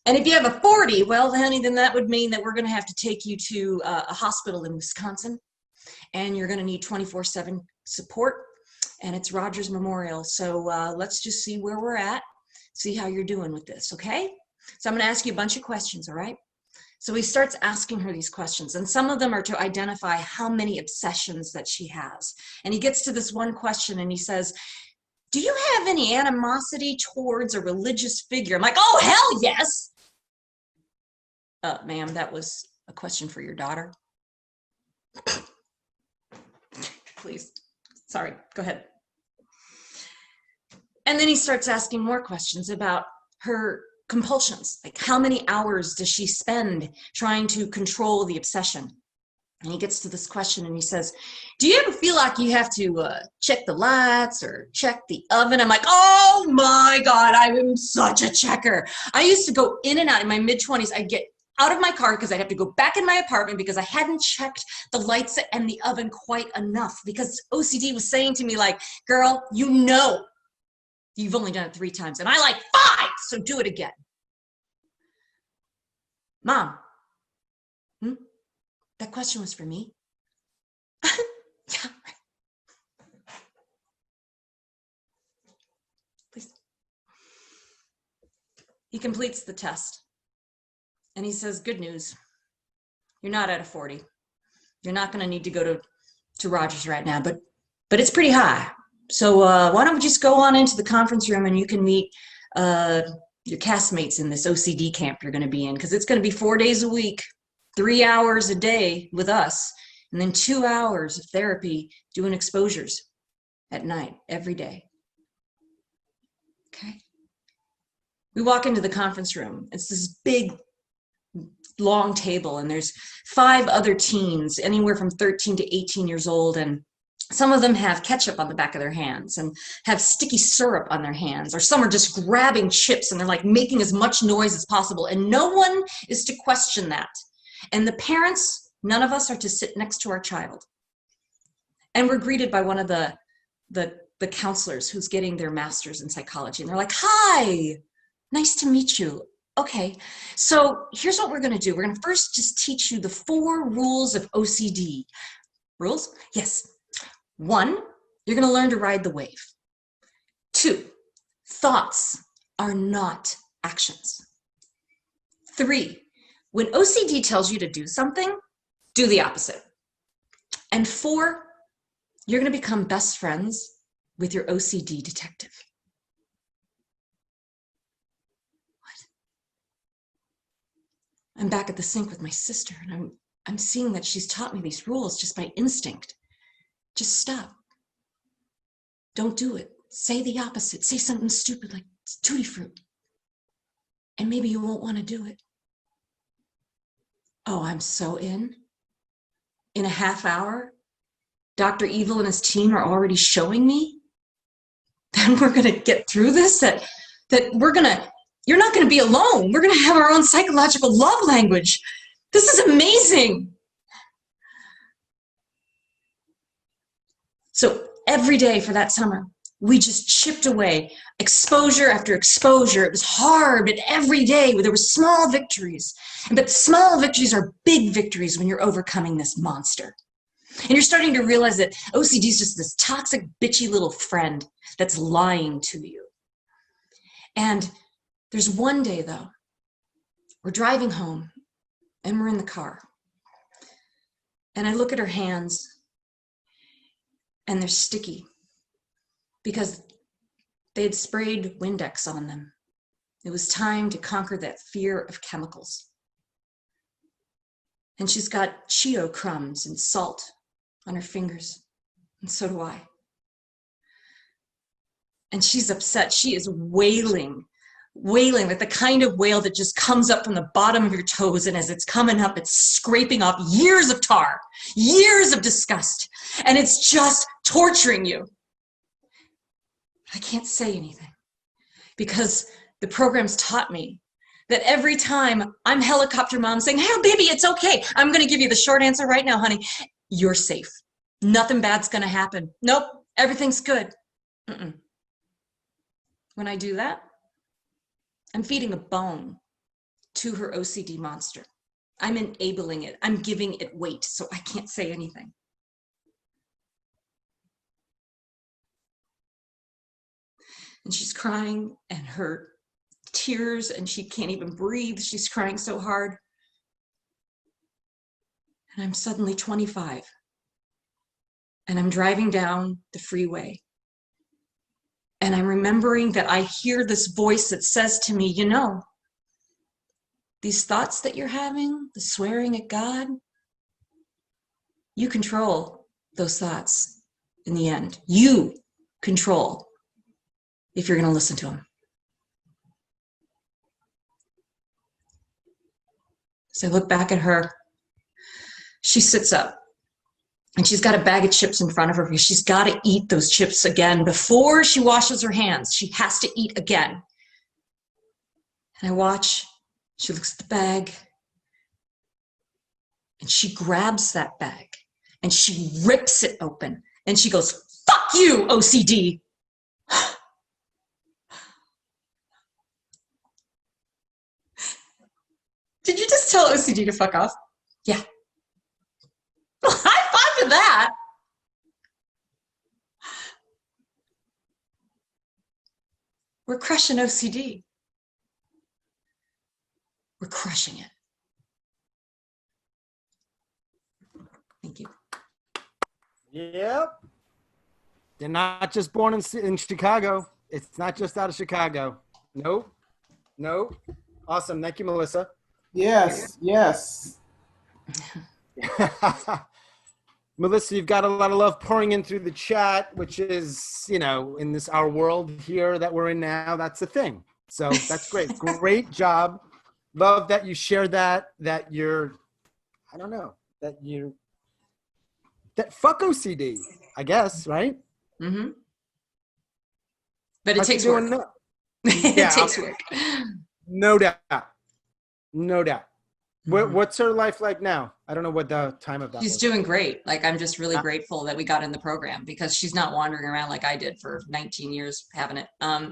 And if you have a 40, well, honey, then that would mean that we're going to have to take you to a hospital in Wisconsin, and you're going to need 24/7 support, and it's Rogers Memorial. So let's just see where we're at, see how you're doing with this, okay? So I'm going to ask you a bunch of questions, all right? So he starts asking her these questions, and some of them are to identify how many obsessions that she has. And he gets to this one question, and he says, do you have any animosity towards a religious figure? I'm like, oh, hell yes. Ma'am, that was a question for your daughter. Please. Sorry, go ahead. And then he starts asking more questions about her compulsions. Like, how many hours does she spend trying to control the obsession? And he gets to this question and he says, do you ever feel like you have to check the lights or check the oven? I'm like, oh my God, I am such a checker. I used to go in and out in my mid-20s. I'd get out of my car because I'd have to go back in my apartment because I hadn't checked the lights and the oven quite enough, because OCD was saying to me like, girl, you know, you've only done it 3 times. And I like 5, so do it again. Mom, that question was for me. Yeah. Please. He completes the test. And he says, good news. You're not at a 40. You're not going to need to go to Rogers right now, but it's pretty high. So why don't we just go on into the conference room and you can meet your castmates in this OCD camp you're going to be in, because it's going to be 4 days a week, 3 hours a day with us, and then 2 hours of therapy doing exposures at night, every day. Okay? We walk into the conference room. It's this big, long table, and there's 5 other teens, anywhere from 13 to 18 years old, and some of them have ketchup on the back of their hands and have sticky syrup on their hands, or some are just grabbing chips and they're like making as much noise as possible, and no one is to question that. And the parents, none of us are to sit next to our child. And we're greeted by one of the counselors who's getting their master's in psychology, and they're like, "Hi, nice to meet you. Okay, so here's what we're going to do. We're going to first just teach you the 4 rules of OCD. Rules? Yes. 1, you're going to learn to ride the wave. 2, thoughts are not actions. 3, when OCD tells you to do something, do the opposite. And 4, you're going to become best friends with your OCD detective." I'm back at the sink with my sister, and I'm seeing that she's taught me these rules just by instinct. Just stop. Don't do it. Say the opposite. Say something stupid like tutti fruit. And maybe you won't want to do it. Oh, I'm so in. In a half hour, Dr. Evil and his team are already showing me that we're going to get through this, that you're not going to be alone. We're going to have our own psychological love language. This is amazing. So every day for that summer, we just chipped away, exposure after exposure. It was hard, but every day there were small victories. But small victories are big victories when you're overcoming this monster. And you're starting to realize that OCD is just this toxic, bitchy little friend that's lying to you. And there's one day, though, we're driving home, and we're in the car. And I look at her hands, and they're sticky because they'd sprayed Windex on them. It was time to conquer that fear of chemicals. And she's got Cheeto crumbs and salt on her fingers, and so do I. And she's upset. She is wailing like the kind of wail that just comes up from the bottom of your toes, and as it's coming up, it's scraping off years of tar, years of disgust, and it's just torturing you. I can't say anything because the program's taught me that every time I'm helicopter mom saying, "Hey, baby, it's okay. I'm going to give you the short answer right now, honey. You're safe. Nothing bad's going to happen. Nope, everything's good." When I do that, I'm feeding a bone to her OCD monster. I'm enabling it. I'm giving it weight, so I can't say anything. And she's crying, and her tears, and she can't even breathe. She's crying so hard. And I'm suddenly 25. And I'm driving down the freeway. And I'm remembering that I hear this voice that says to me, "You know, these thoughts that you're having, the swearing at God, you control those thoughts in the end. You control if you're going to listen to them." So I look back at her. She sits up. And she's got a bag of chips in front of her because she's got to eat those chips again before she washes her hands. She has to eat again. And I watch. She looks at the bag. And she grabs that bag. And she rips it open. And she goes, "Fuck you, OCD." Did you just tell OCD to fuck off? Yeah. High five for that. We're crushing OCD. We're crushing it. Thank you. Yep. They're not just born in Chicago. It's not just out of Chicago. Nope. Nope. Awesome. Thank you, Melissa. Yes, yes. Melissa, you've got a lot of love pouring in through the chat, which is, you know, in this our world here that we're in now, that's the thing. So that's great. Great job. Love that you shared that you're, I don't know, that fuck OCD, I guess, right? Mm-hmm. But it How's takes she work. doing now? It Yeah, takes work. no doubt. No doubt. Mhm. What's her life like now? I don't know what the time of that She's was. doing great. Like, I'm just really grateful that we got in the program because she's not wandering around like I did for 19 years having it. I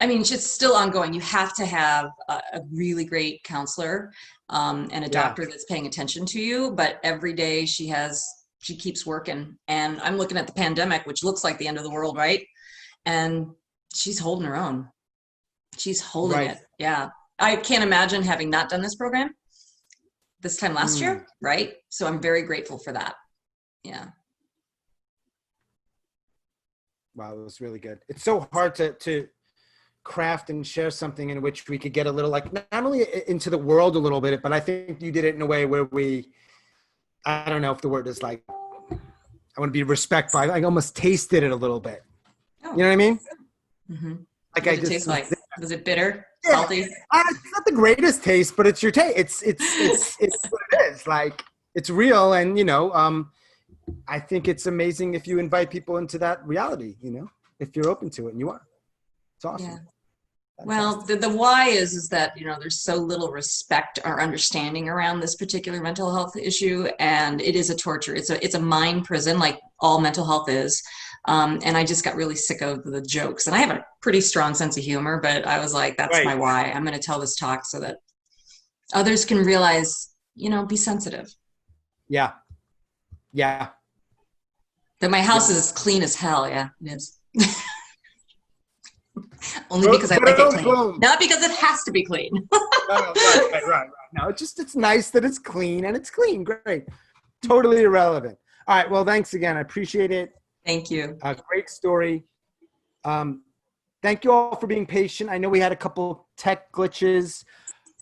mean, she's still ongoing. You have to have a really great counselor and a doctor that's paying attention to you. But every day she keeps working. And I'm looking at the pandemic, which looks like the end of the world, right? And she's holding her own. She's holding it. Yeah. I can't imagine having not done this program this time last year, right? So I'm very grateful for that. Yeah. Wow, it was really good. It's so hard to craft and share something in which we could get a little, like, not only into the world a little bit, but I think you did it in a way where I don't know if the word is like, I want to be respectful. I almost tasted it a little bit. Oh. You know what I mean? Mm-hmm. Like, what did it taste like? Was it bitter? Yeah. Salty? It's not the greatest taste, but it's your taste. It's what it is. Like, it's real. And, you know, I think it's amazing if you invite people into that reality, you know, if you're open to it, and you are. It's awesome. Yeah. Well, the why is that, you know, there's so little respect or understanding around this particular mental health issue, and it is a torture. It's a mind prison, like all mental health is. And I just got really sick of the jokes, and I have a pretty strong sense of humor, but I was like, that's my why. I'm going to tell this talk so that others can realize, you know, be sensitive. Yeah. Yeah. That my house is clean as hell. Yeah, it is. Only because I like it clean. Not because it has to be clean. No, right. No, it's nice that it's clean, and it's clean. Great. Totally irrelevant. All right. Well, thanks again. I appreciate it. Thank you. Great story. Thank you all for being patient. I know we had a couple tech glitches.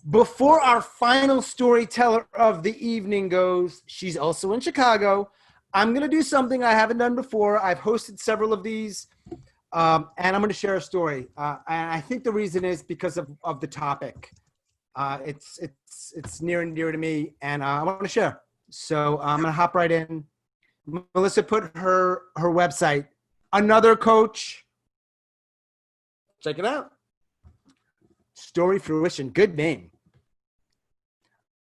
Before our final storyteller of the evening goes, she's also in Chicago. I'm going to do something I haven't done before. I've hosted several of these, and I'm going to share a story. And I think the reason is because of the topic. It's near and dear to me, and I want to share. So I'm going to hop right in. Melissa put her website, Another Coach. Check it out. Story Fruition. Good name.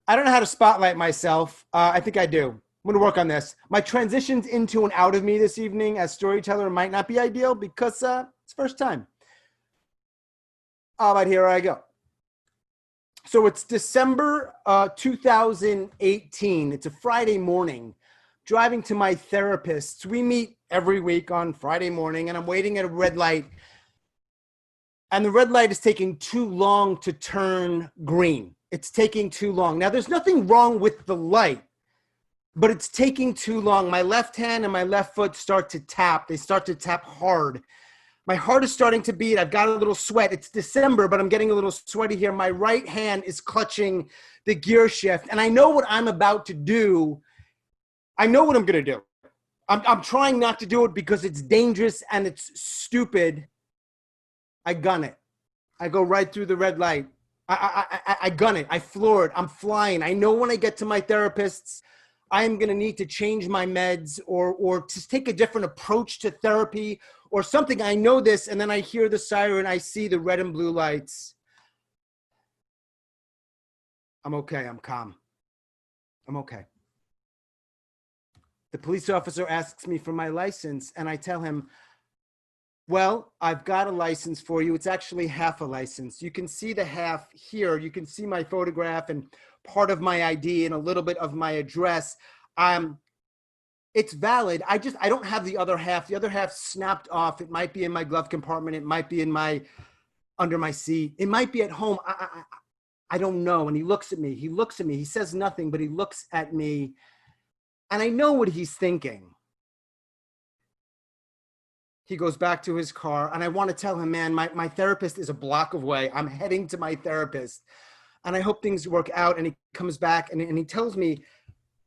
I don't know how to spotlight myself. I think I do. I'm going to work on this. My transitions into and out of me this evening as storyteller might not be ideal because it's first time. All right, here I go. So it's December 2018. It's a Friday morning. Driving to my therapist. We meet every week on Friday morning, and I'm waiting at a red light. And the red light is taking too long to turn green. It's taking too long. Now, there's nothing wrong with the light, but it's taking too long. My left hand and my left foot start to tap. They start to tap hard. My heart is starting to beat. I've got a little sweat. It's December, but I'm getting a little sweaty here. My right hand is clutching the gear shift, and I know what I'm about to do. I know what I'm going to do. I'm trying not to do it because it's dangerous and it's stupid. I gun it. I go right through the red light. I gun it. I floor it. I'm flying. I know when I get to my therapist's, I'm going to need to change my meds or to take a different approach to therapy or something. I know this, and then I hear the siren. I see the red and blue lights. I'm okay. I'm calm. I'm okay. The police officer asks me for my license, and I tell him, well, I've got a license for you. It's actually half a license. You can see the half here. You can see my photograph and part of my ID and a little bit of my address. It's valid. I don't have the other half. The other half snapped off. It might be in my glove compartment. It might be under my seat. It might be at home. I don't know. And he looks at me. He says nothing, but he looks at me. And I know what he's thinking. He goes back to his car, and I want to tell him, man, my therapist is a block away. I'm heading to my therapist, and I hope things work out. And he comes back, and he tells me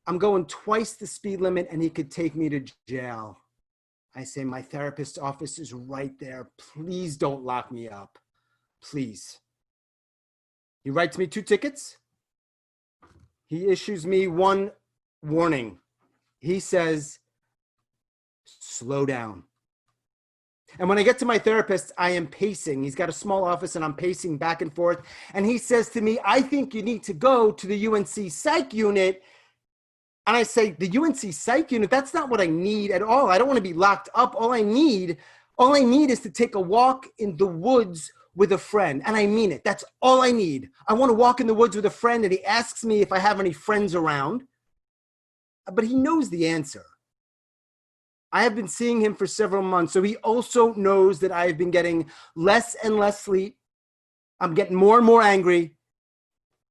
I'm going twice the speed limit, and he could take me to jail. I say, my therapist's office is right there. Please don't lock me up. Please. He writes me 2 tickets. He issues me 1 warning. He says, slow down. And when I get to my therapist, I am pacing. He's got a small office and I'm pacing back and forth. And he says to me, I think you need to go to the UNC psych unit. And I say, the UNC psych unit, that's not what I need at all. I don't want to be locked up. All I need is to take a walk in the woods with a friend. And I mean it. That's all I need. I want to walk in the woods with a friend. And he asks me if I have any friends around. But he knows the answer. I have been seeing him for several months. So he also knows that I have been getting less and less sleep. I'm getting more and more angry.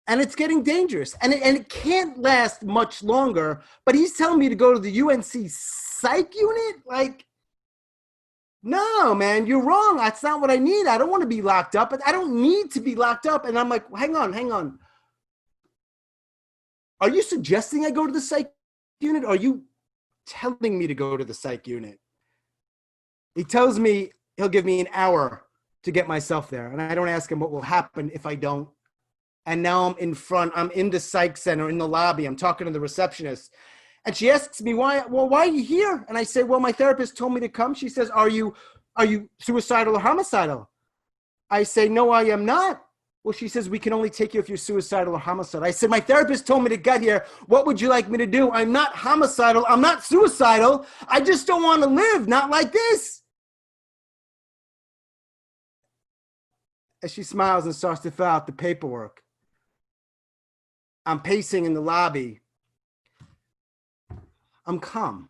And it's getting dangerous. And it can't last much longer. But he's telling me to go to the UNC psych unit? Like, no, man, you're wrong. That's not what I need. I don't want to be locked up. I don't need to be locked up. And I'm like, hang on. Are you suggesting I go to the psych unit? Or are you telling me to go to the psych unit? He tells me he'll give me an hour to get myself there. And I don't ask him what will happen if I don't. And now I'm in the psych center in the lobby. I'm talking to the receptionist. And she asks me, why are you here? And I say, well, my therapist told me to come. She says, are you suicidal or homicidal? I say, no, I am not. Well, she says, we can only take you if you're suicidal or homicidal. I said, my therapist told me to get here. What would you like me to do? I'm not homicidal. I'm not suicidal. I just don't want to live, not like this. As she smiles and starts to fill out the paperwork, I'm pacing in the lobby. I'm calm.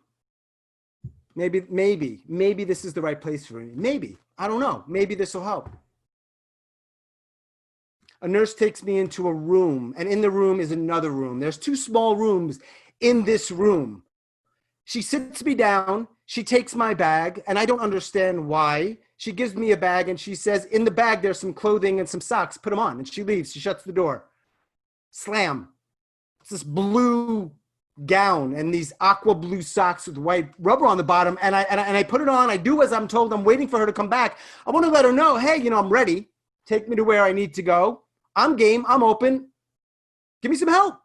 Maybe this is the right place for me. Maybe, I don't know. Maybe this will help. A nurse takes me into a room, and in the room is another room. There's 2 small rooms in this room. She sits me down. She takes my bag, and I don't understand why. She gives me a bag, and she says, in the bag, there's some clothing and some socks. Put them on. And she leaves. She shuts the door. Slam. It's this blue gown and these aqua blue socks with white rubber on the bottom. And I put it on. I do as I'm told. I'm waiting for her to come back. I want to let her know, hey, I'm ready. Take me to where I need to go. I'm game. I'm open. Give me some help.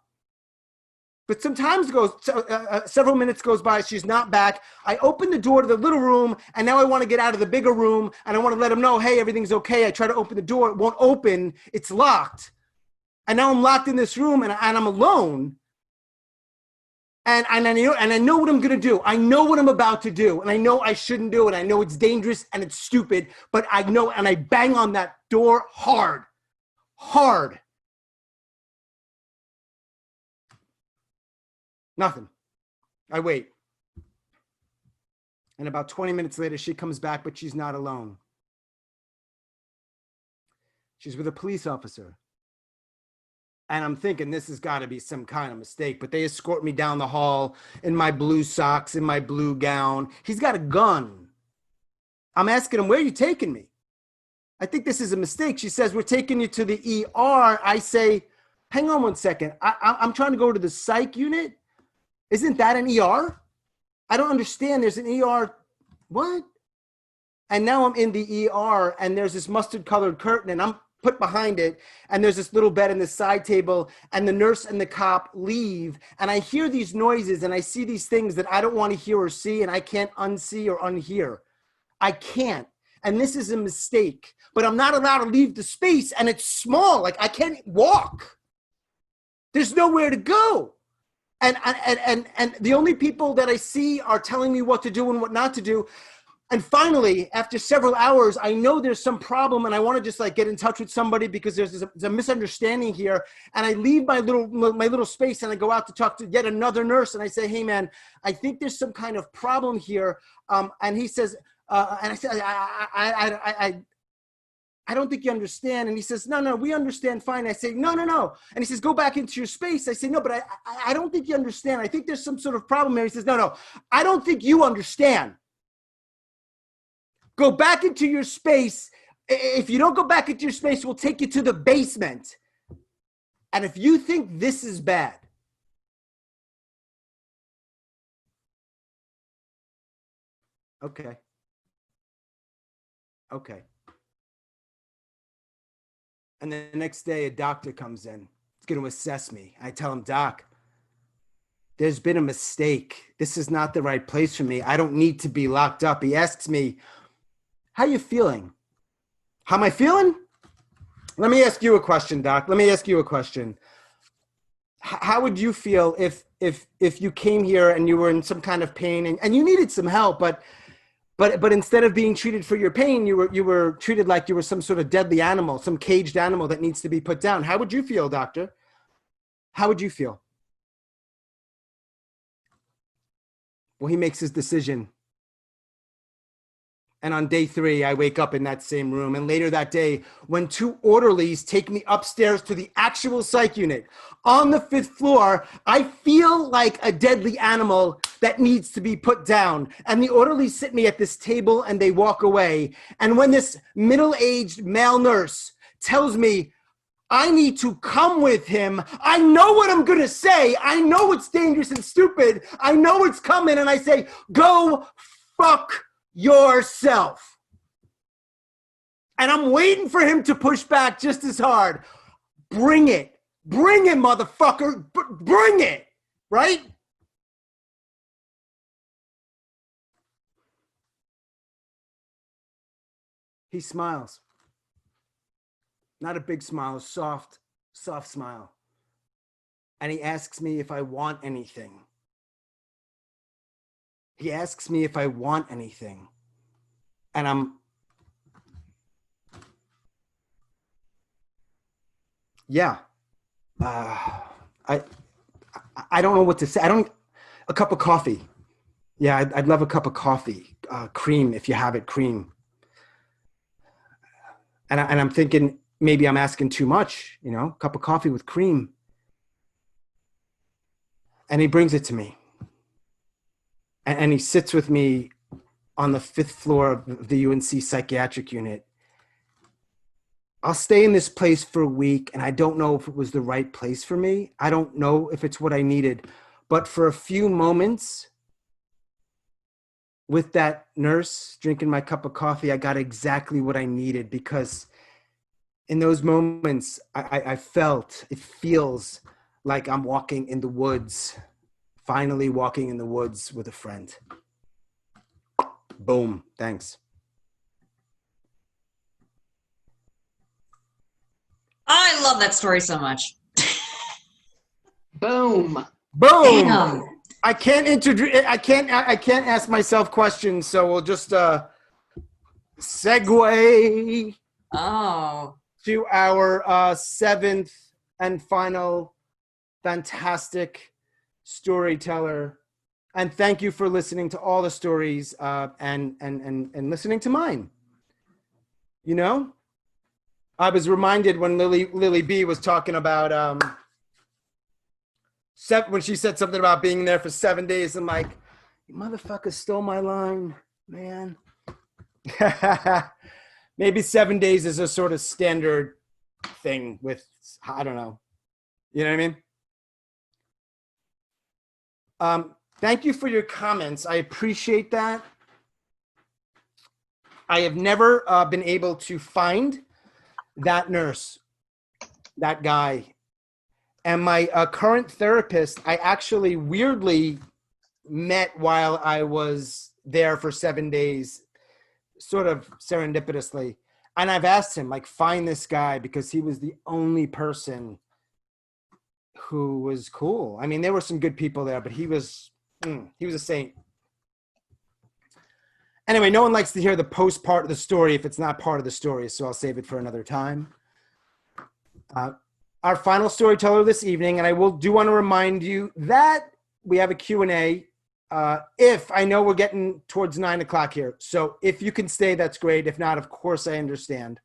But several minutes goes by. She's not back. I open the door to the little room, and now I want to get out of the bigger room, and I want to let them know, hey, everything's okay. I try to open the door. It won't open. It's locked. And now I'm locked in this room, and I'm alone. And I know what I'm going to do. I know what I'm about to do. And I know I shouldn't do it. I know it's dangerous and it's stupid. But I know, and I bang on that door hard. Nothing. I wait. And about 20 minutes later, she comes back, but she's not alone. She's with a police officer. And I'm thinking this has got to be some kind of mistake, but they escort me down the hall in my blue socks, in my blue gown. He's got a gun. I'm asking him, where are you taking me? I think this is a mistake. She says, we're taking you to the ER. I say, hang on one second. I'm trying to go to the psych unit. Isn't that an ER? I don't understand. There's an ER. What? And now I'm in the ER, and there's this mustard colored curtain, and I'm put behind it, and there's this little bed in the side table, and the nurse and the cop leave, and I hear these noises, and I see these things that I don't want to hear or see, and I can't unsee or unhear. I can't, and this is a mistake, but I'm not allowed to leave the space, and it's small, like I can't walk. There's nowhere to go. And the only people that I see are telling me what to do and what not to do. And finally, after several hours, I know there's some problem, and I want to just like get in touch with somebody because there's a misunderstanding here. And I leave my little space, and I go out to talk to yet another nurse, and I say, "Hey, man, I think there's some kind of problem here." And he says, and I said, "I don't think you understand." And he says, "No, we understand fine." I say, "No." And he says, "Go back into your space." I say, "No, but I don't think you understand. I think there's some sort of problem here." He says, "No, I don't think you understand. Go back into your space. If you don't go back into your space, we'll take you to the basement. And if you think this is bad," Okay. Okay. And then the next day, a doctor comes in. He's going to assess me. I tell him, Doc, there's been a mistake. This is not the right place for me. I don't need to be locked up. He asks me, how you feeling? How am I feeling? Let me ask you a question, Doc. Let me ask you a question. How would you feel if you came here and you were in some kind of pain and you needed some help, but instead of being treated for your pain, you were treated like you were some sort of deadly animal, some caged animal that needs to be put down? How would you feel, doctor? How would you feel? Well, he makes his decision. And on day 3, I wake up in that same room. And later that day, when 2 orderlies take me upstairs to the actual psych unit on the 5th floor, I feel like a deadly animal that needs to be put down. And the orderlies sit me at this table and they walk away. And when this middle-aged male nurse tells me I need to come with him, I know what I'm going to say. I know it's dangerous and stupid. I know it's coming. And I say, go fuck yourself. And I'm waiting for him to push back just as hard. Bring it, motherfucker. Bring it, right? He smiles. Not a big smile, a soft smile. And he asks me if I want anything. He asks me if I want anything. And yeah. I don't know what to say. A cup of coffee. Yeah, I'd love a cup of coffee. Cream, if you have it, cream. And I'm thinking maybe I'm asking too much, a cup of coffee with cream. And he brings it to me. And he sits with me on the 5th floor of the UNC psychiatric unit. I'll stay in this place for a week, and I don't know if it was the right place for me. I don't know if it's what I needed. But for a few moments with that nurse drinking my cup of coffee, I got exactly what I needed, because in those moments, it feels like I'm walking in the woods, finally walking in the woods with a friend. Boom. Thanks. I love that story so much. Boom. Boom. Damn. I can't ask myself questions, so we'll just segue to our 7th and final fantastic storyteller. And thank you for listening to all the stories and listening to mine. I was reminded when Lily B was talking about when she said something about being there for 7 days. I'm like, you motherfucker stole my line, man. Maybe 7 days is a sort of standard thing with, I don't know. You know what I mean? Thank you for your comments. I appreciate that. I have never been able to find that nurse, that guy. And my current therapist, I actually weirdly met while I was there for 7 days, sort of serendipitously. And I've asked him, find this guy, because he was the only person who was cool. I mean, there were some good people there, but he was a saint. Anyway, no one likes to hear the post part of the story if it's not part of the story, so I'll save it for another time. Our final storyteller this evening, and I do want to remind you that we have a Q&A. If I know we're getting towards 9 o'clock here, so if you can stay, that's great. If not, of course, I understand.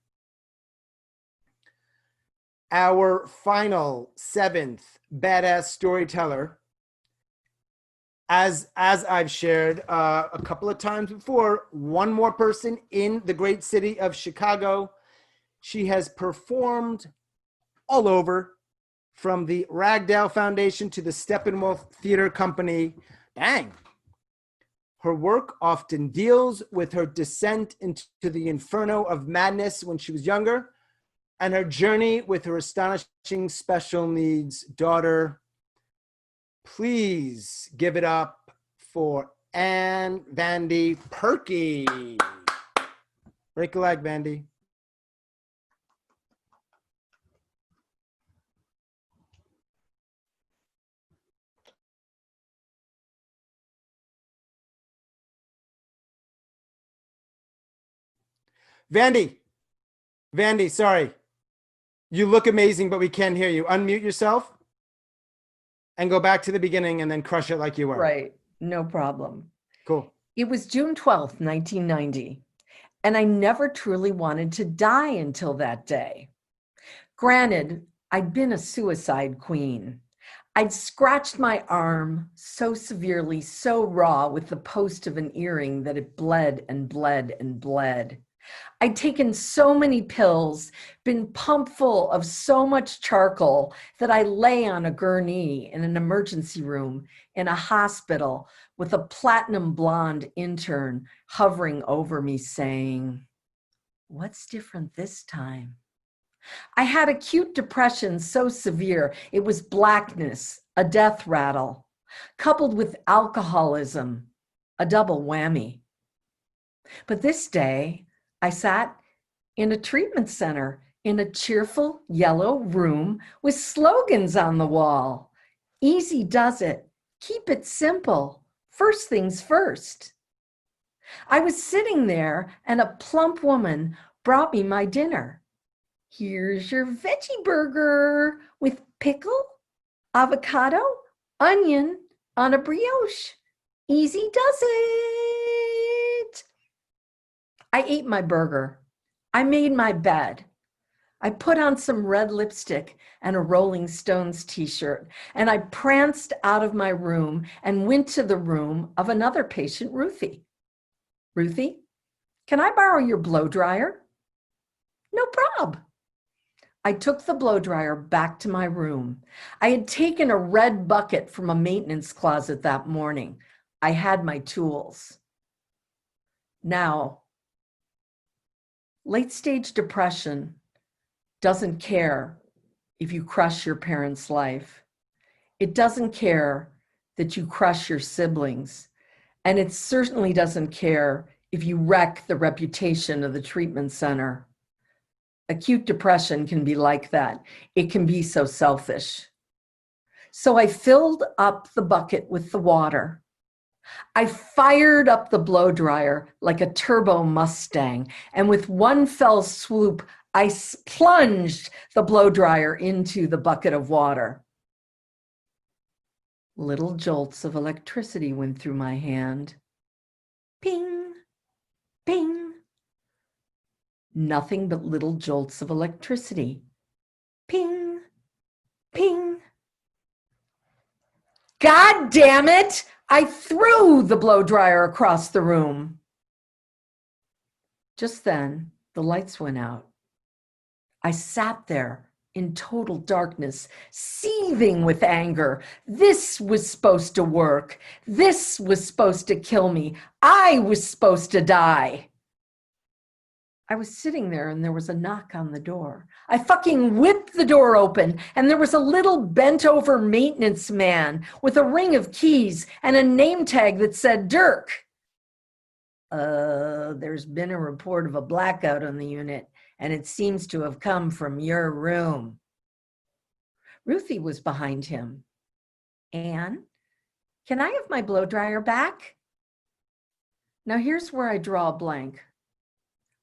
Our final 7th badass storyteller, as I've shared a couple of times before, one more person in the great city of Chicago. She has performed all over, from the Ragdale Foundation to the Steppenwolf Theater Company. Dang. Her work often deals with her descent into the inferno of madness when she was younger and her journey with her astonishing special needs daughter. Please give it up for Anne Vandy Purky. Break a leg, Vandy. Vandy, sorry. You look amazing, but we can't hear you. Unmute yourself and go back to the beginning and then crush it like you were. Right, no problem. Cool. It was June 12th, 1990, and I never truly wanted to die until that day. Granted, I'd been a suicide queen. I'd scratched my arm so severely, so raw with the post of an earring that it bled and bled and bled. I'd taken so many pills, been pumped full of so much charcoal that I lay on a gurney in an emergency room in a hospital with a platinum blonde intern hovering over me saying, "What's different this time?" I had acute depression so severe, it was blackness, a death rattle, coupled with alcoholism, a double whammy. But this day, I sat in a treatment center in a cheerful yellow room with slogans on the wall. Easy does it. Keep it simple. First things first. I was sitting there and a plump woman brought me my dinner. Here's your veggie burger with pickle, avocado, onion on a brioche. Easy does it. I ate my burger. I made my bed. I put on some red lipstick and a Rolling Stones t-shirt, and I pranced out of my room and went to the room of another patient, Ruthie. "Ruthie, can I borrow your blow dryer?" "No prob." I took the blow dryer back to my room. I had taken a red bucket from a maintenance closet that morning. I had my tools. Now, late-stage depression doesn't care if you crush your parents' life. It doesn't care that you crush your siblings. And it certainly doesn't care if you wreck the reputation of the treatment center. Acute depression can be like that. It can be so selfish. So I filled up the bucket with the water. I fired up the blow dryer like a turbo Mustang, and with one fell swoop, I plunged the blow dryer into the bucket of water. Little jolts of electricity went through my hand. Ping, ping. Nothing but little jolts of electricity. Ping, ping. God damn it! I threw the blow dryer across the room. Just then, the lights went out. I sat there in total darkness, seething with anger. This was supposed to work. This was supposed to kill me. I was supposed to die. I was sitting there and there was a knock on the door. I fucking whipped the door open and there was a little bent over maintenance man with a ring of keys and a name tag that said Dirk. There's been a report of a blackout on the unit and it seems to have come from your room. Ruthie was behind him. "Anne, can I have my blow dryer back?" Now here's where I draw a blank.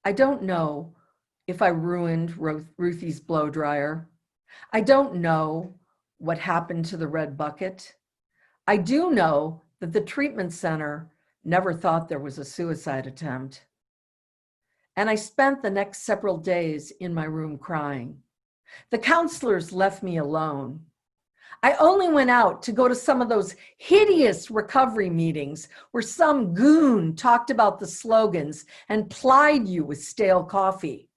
I don't know if I ruined Ruthie's blow dryer. I don't know what happened to the red bucket. I do know that the treatment center never thought there was a suicide attempt. And I spent the next several days in my room crying. The counselors left me alone. I only went out to go to some of those hideous recovery meetings where some goon talked about the slogans and plied you with stale coffee.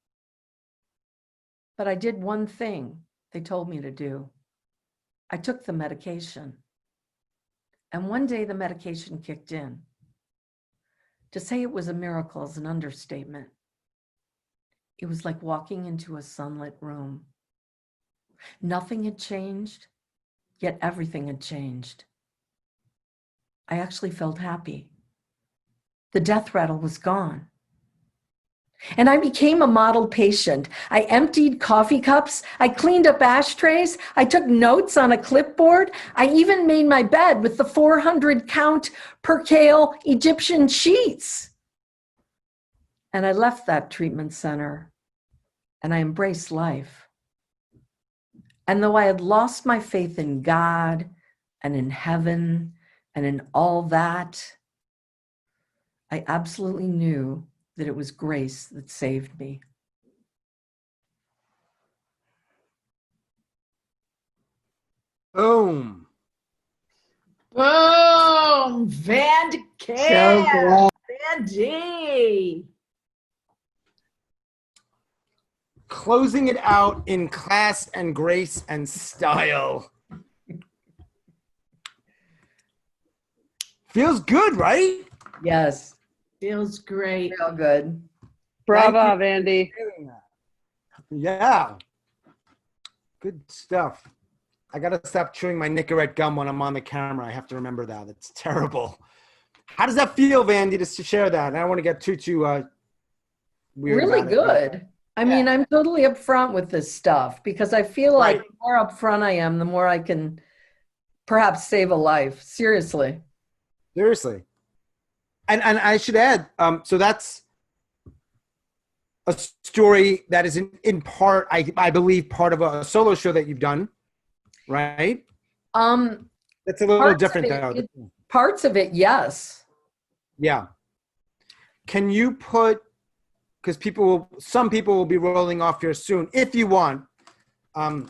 But I did one thing they told me to do. I took the medication. And one day the medication kicked in. To say it was a miracle is an understatement. It was like walking into a sunlit room. Nothing had changed, yet everything had changed. I actually felt happy. The death rattle was gone. And I became a model patient. I emptied coffee cups. I cleaned up ashtrays. I took notes on a clipboard. I even made my bed with the 400 count percale Egyptian sheets. And I left that treatment center and I embraced life. And though I had lost my faith in God and in heaven and in all that, I absolutely knew that it was grace that saved me. Boom. Boom! Vandy. So good. Vandy. Closing it out in class and grace and style. Feels good, right? Yes, Feels great. real good. Bravo, Vandy. Yeah. Good stuff. I got to stop chewing my Nicorette gum when I'm on the camera. I have to remember that. It's terrible. How does that feel, Vandy, just to share that? I don't want to get too weird Really about it. good. I mean, I'm totally upfront with this stuff because I feel like Right. the more upfront I am, the more I can perhaps save a life. Seriously. Seriously. And I should add, so that's a story that is in part, I believe, part of a solo show that you've done, right? That's a little Parts of different, it, though. Parts of it, yes. Yeah. Can you put, because some people will be rolling off here soon, if you want, a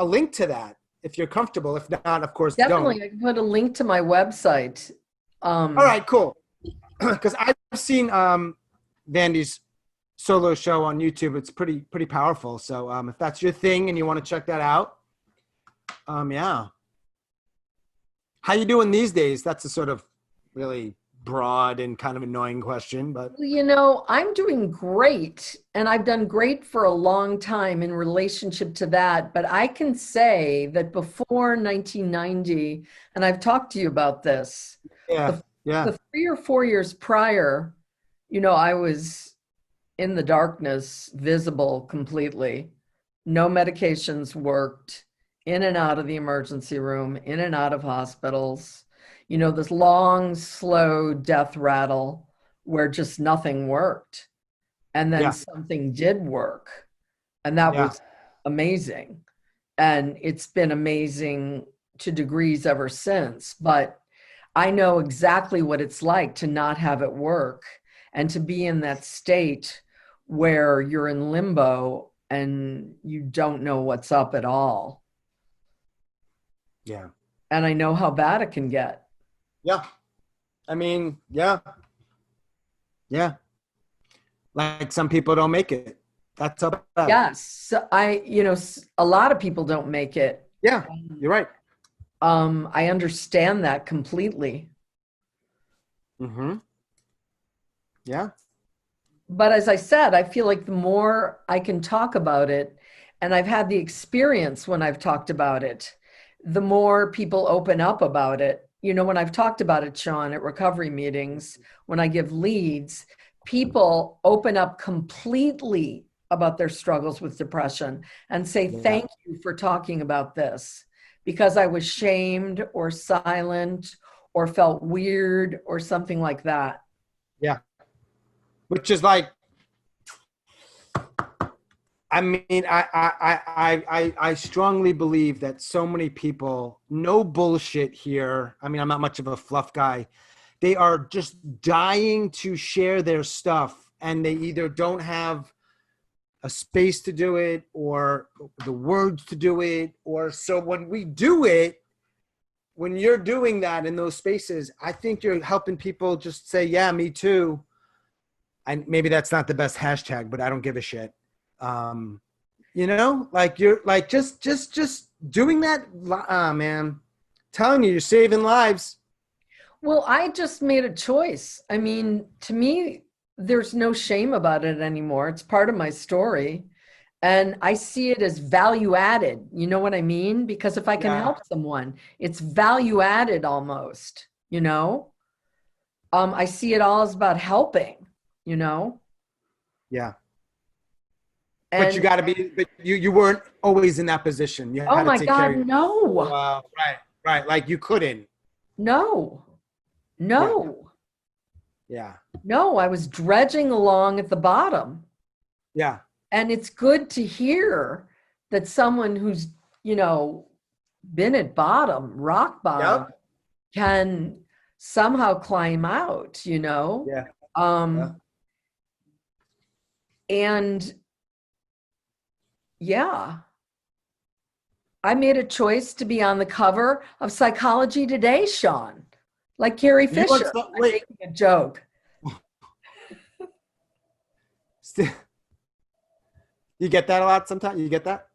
link to that, if you're comfortable. If not, of course, Definitely. don't. I can put a link to my website. All right, cool. Because I've seen Vandy's solo show on YouTube. It's pretty powerful. So if that's your thing and you want to check that out, yeah. How you doing these days? That's a sort of really broad and kind of annoying question, but Well, you know, I'm doing great, and I've done great for a long time in relationship to that. But I can say that before 1990, and I've talked to you about this, yeah. the 3 or 4 years prior, you know, I was in the darkness, visible completely. No medications worked, in and out of the emergency room, in and out of hospitals. You know, this long, slow death rattle where just nothing worked. And then Yeah. something did work. And that Yeah. was amazing. And it's been amazing to degrees ever since. But I know exactly what it's like to not have it work and to be in that state where you're in limbo and you don't know what's up at all. Yeah. And I know how bad it can get. Yeah. I mean, yeah. Yeah. Like some people don't make it. That's how bad. Yes. So a lot of people don't make it. Yeah. You're right. I understand that completely. Mm-hmm. Yeah. But as I said, I feel like the more I can talk about it, and I've had the experience when I've talked about it, the more people open up about it. You know, when I've talked about it, Sean, at recovery meetings, when I give leads, people open up completely about their struggles with depression and say, thank you for talking about this, because I was shamed or silent or felt weird or something like that. Yeah. Which is like, I mean, I strongly believe that so many people, no bullshit here. I mean, I'm not much of a fluff guy. They are just dying to share their stuff, and they either don't have a space to do it or the words to do it. Or so when we do it, when you're doing that in those spaces, I think you're helping people just say, yeah, me too. And maybe that's not the best hashtag, but I don't give a shit. You know, like you're like, just doing that. Man, telling you, you're saving lives. Well, I just made a choice. I mean, to me, there's no shame about it anymore. It's part of my story. And I see it as value added. You know what I mean? Because if I can Yeah. help someone, it's value added almost, you know? I see it all as about helping, you know? Yeah. And But you got to be, but you weren't always in that position. You oh had to my take care of God, your- no, right. Like you couldn't. no, no, Yeah. no. I was dredging along at the bottom. Yeah. And it's good to hear that someone who's, you know, been at bottom, rock bottom, Yep. can somehow climb out, you know? Yeah. And yeah, I made a choice to be on the cover of Psychology Today, Sean, like Carrie You want Fisher. some- I'm wait. making a joke. You get that a lot sometimes? You get that?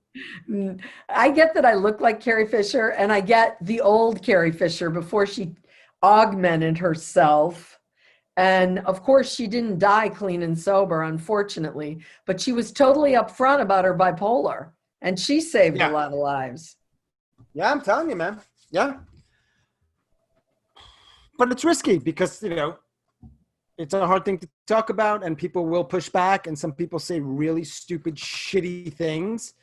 I get that I look like Carrie Fisher, and I get the old Carrie Fisher before she augmented herself. And of course, she didn't die clean and sober, unfortunately, but she was totally upfront about her bipolar, and she saved a lot of lives. Yeah, I'm telling you, man. Yeah. But it's risky because, you know, it's a hard thing to talk about and people will push back and some people say really stupid, shitty things.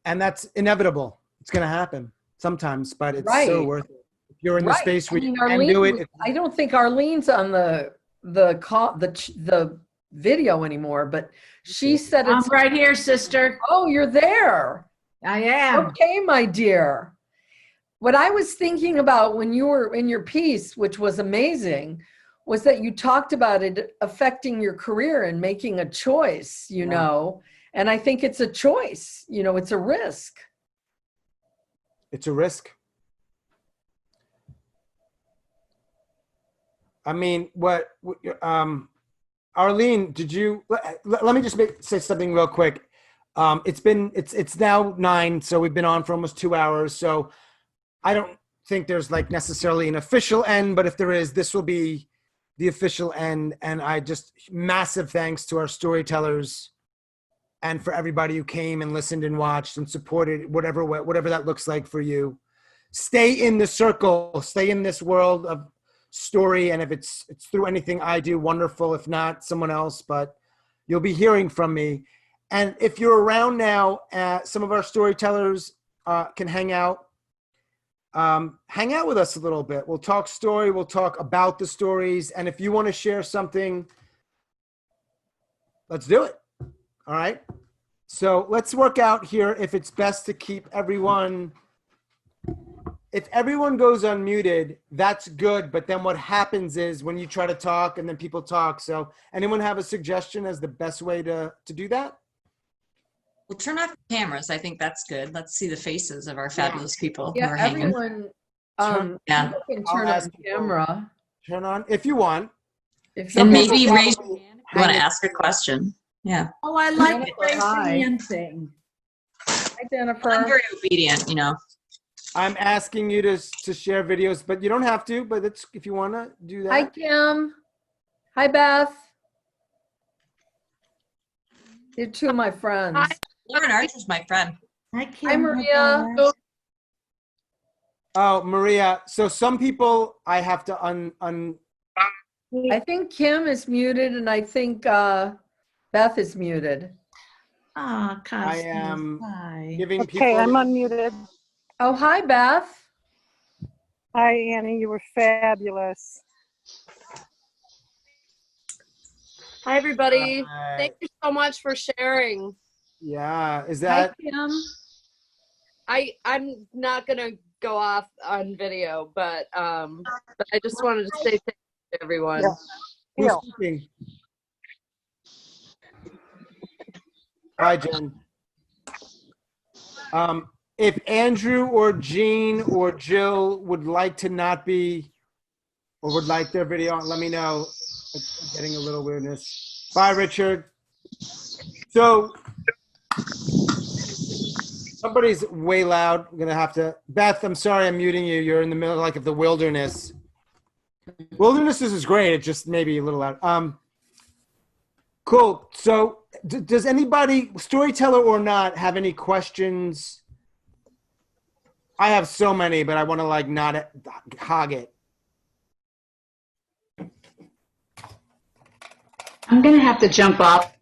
And that's inevitable. It's going to happen sometimes, but it's so Right. worth it. If you're in the space where you can Arlene, do it. I don't think Arlene's on the video anymore, but she said I'm it's right here, sister. Oh, you're there. I am. Okay, my dear. What I was thinking about when you were in your piece, which was amazing, was that you talked about it affecting your career and making a choice, you know, and I think it's a choice, you know, it's a risk. It's a risk. I mean, Arlene, did you, let me just say something real quick. It's now 9, so we've been on for almost 2 hours. So I don't think there's like necessarily an official end, but if there is, this will be the official end. And I just massive thanks to our storytellers and for everybody who came and listened and watched and supported whatever that looks like for you. Stay in the circle, stay in this world of story. And if it's through anything I do, wonderful. If not, someone else, but you'll be hearing from me. And if you're around now, some of our storytellers can hang out with us a little bit. We'll talk story. We'll talk about the stories. And if you want to share something, let's do it. All right. So let's work out here if it's best to keep everyone. If everyone goes unmuted, that's good. But then what happens is when you try to talk and then people talk. So anyone have a suggestion as the best way to do that? Well, turn off the cameras. I think that's good. Let's see the faces of our fabulous people who Yeah, are hanging. everyone Yeah. you can turn on camera. Turn on if you want. And maybe raise your probably hand if you want to ask a question. Yeah. Oh, I like the raise Hi. your hand thing. Hi, Jennifer. I'm very obedient, you know. I'm asking you to share videos, but you don't have to, but it's if you want to do that. Hi, Kim. Hi, Beth. You're two of my friends. Lauren Archer's my friend. Hi, Maria. Oh, Maria. So some people I have to I think Kim is muted, and I think Beth is muted. Ah, I am hi. giving people. Okay, I'm unmuted. Oh, hi, Beth. Hi, Annie. You were fabulous. Hi, everybody. Hi. Thank you so much for sharing. Yeah, is Hi, that? Kim. I'm not gonna go off on video, but I just wanted to say thank you to everyone. Yeah. Who's Heel. speaking? Hi, Jen. If Andrew or Jean or Jill would like to not be, or would like their video on, let me know. It's getting a little weirdness. Bye, Richard. So, somebody's way loud. I'm gonna have to. Beth, I'm sorry, I'm muting you. You're in the middle, like, of the wilderness. Wilderness is great. It just maybe a little loud. Cool. So, does anybody, storyteller or not, have any questions? I have so many, but I want to like not hog it. I'm going to have to jump off,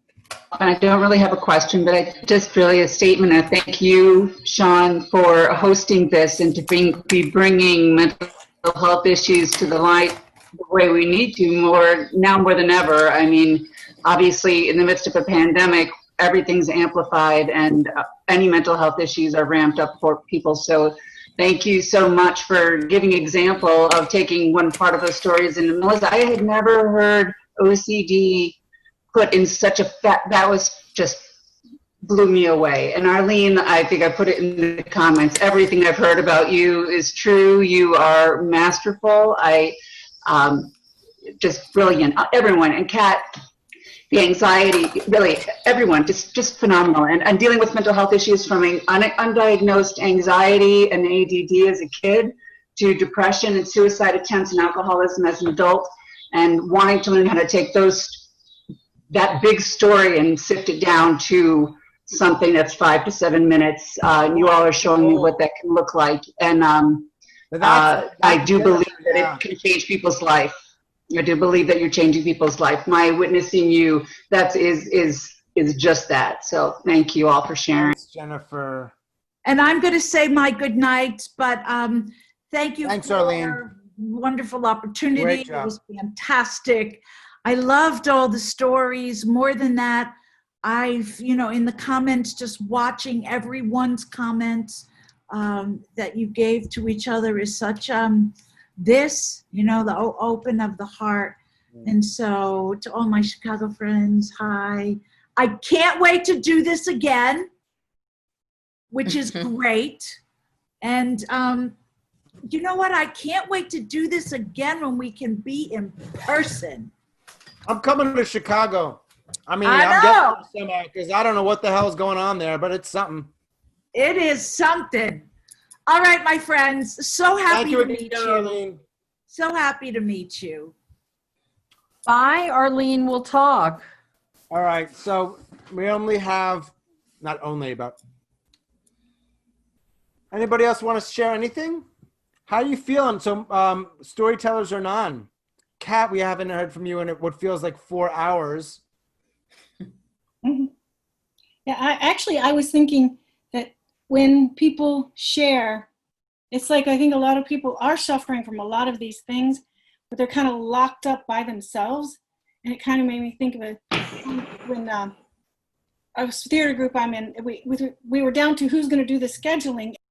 and I don't really have a question, but I just really a statement. I thank you, Sean, for hosting this and to be bringing mental health issues to the light the way we need to more than ever. I mean, obviously, in the midst of a pandemic, everything's amplified, and any mental health issues are ramped up for people. So thank you so much for giving example of taking one part of those stories. And Melissa, I had never heard OCD put in such a that was just blew me away. And Arlene, I think I put it in the comments, everything I've heard about you is true. You are masterful. Just brilliant. Everyone, and Kat, the anxiety, really everyone, just phenomenal. And dealing with mental health issues from undiagnosed anxiety and ADD as a kid to depression and suicide attempts and alcoholism as an adult, and wanting to learn how to take that big story and sift it down to something that's 5 to 7 minutes. You all are showing me what that can look like. And I do believe that it can change people's life. I do believe that you're changing people's life. My witnessing you, is just that. So thank you all for sharing. Thanks, Jennifer. And I'm going to say my good night, but thank you Thanks, for Arlene. our wonderful opportunity. Great It job. was fantastic. I loved all the stories. More than that, I've, in the comments, just watching everyone's comments that you gave to each other is such the open of the heart. And so to all my Chicago friends, hi. I can't wait to do this again, which is great. And you know what? I can't wait to do this again when we can be in person. I'm coming to Chicago. I mean, I I'm know. getting some because I don't know what the hell's going on there, but it's something. It is something. All right, my friends. So happy Thank you to again, meet you. Arlene. So happy to meet you. Bye, Arlene. We'll talk. All right, so we only have, not only, but anybody else want to share anything? How are you feeling? So, storytellers or none? Kat, we haven't heard from you in what feels like 4 hours. Yeah, I was thinking that when people share, it's like I think a lot of people are suffering from a lot of these things, but they're kind of locked up by themselves. And it kind of made me think of when a theater group I'm in, we were down to who's going to do the scheduling.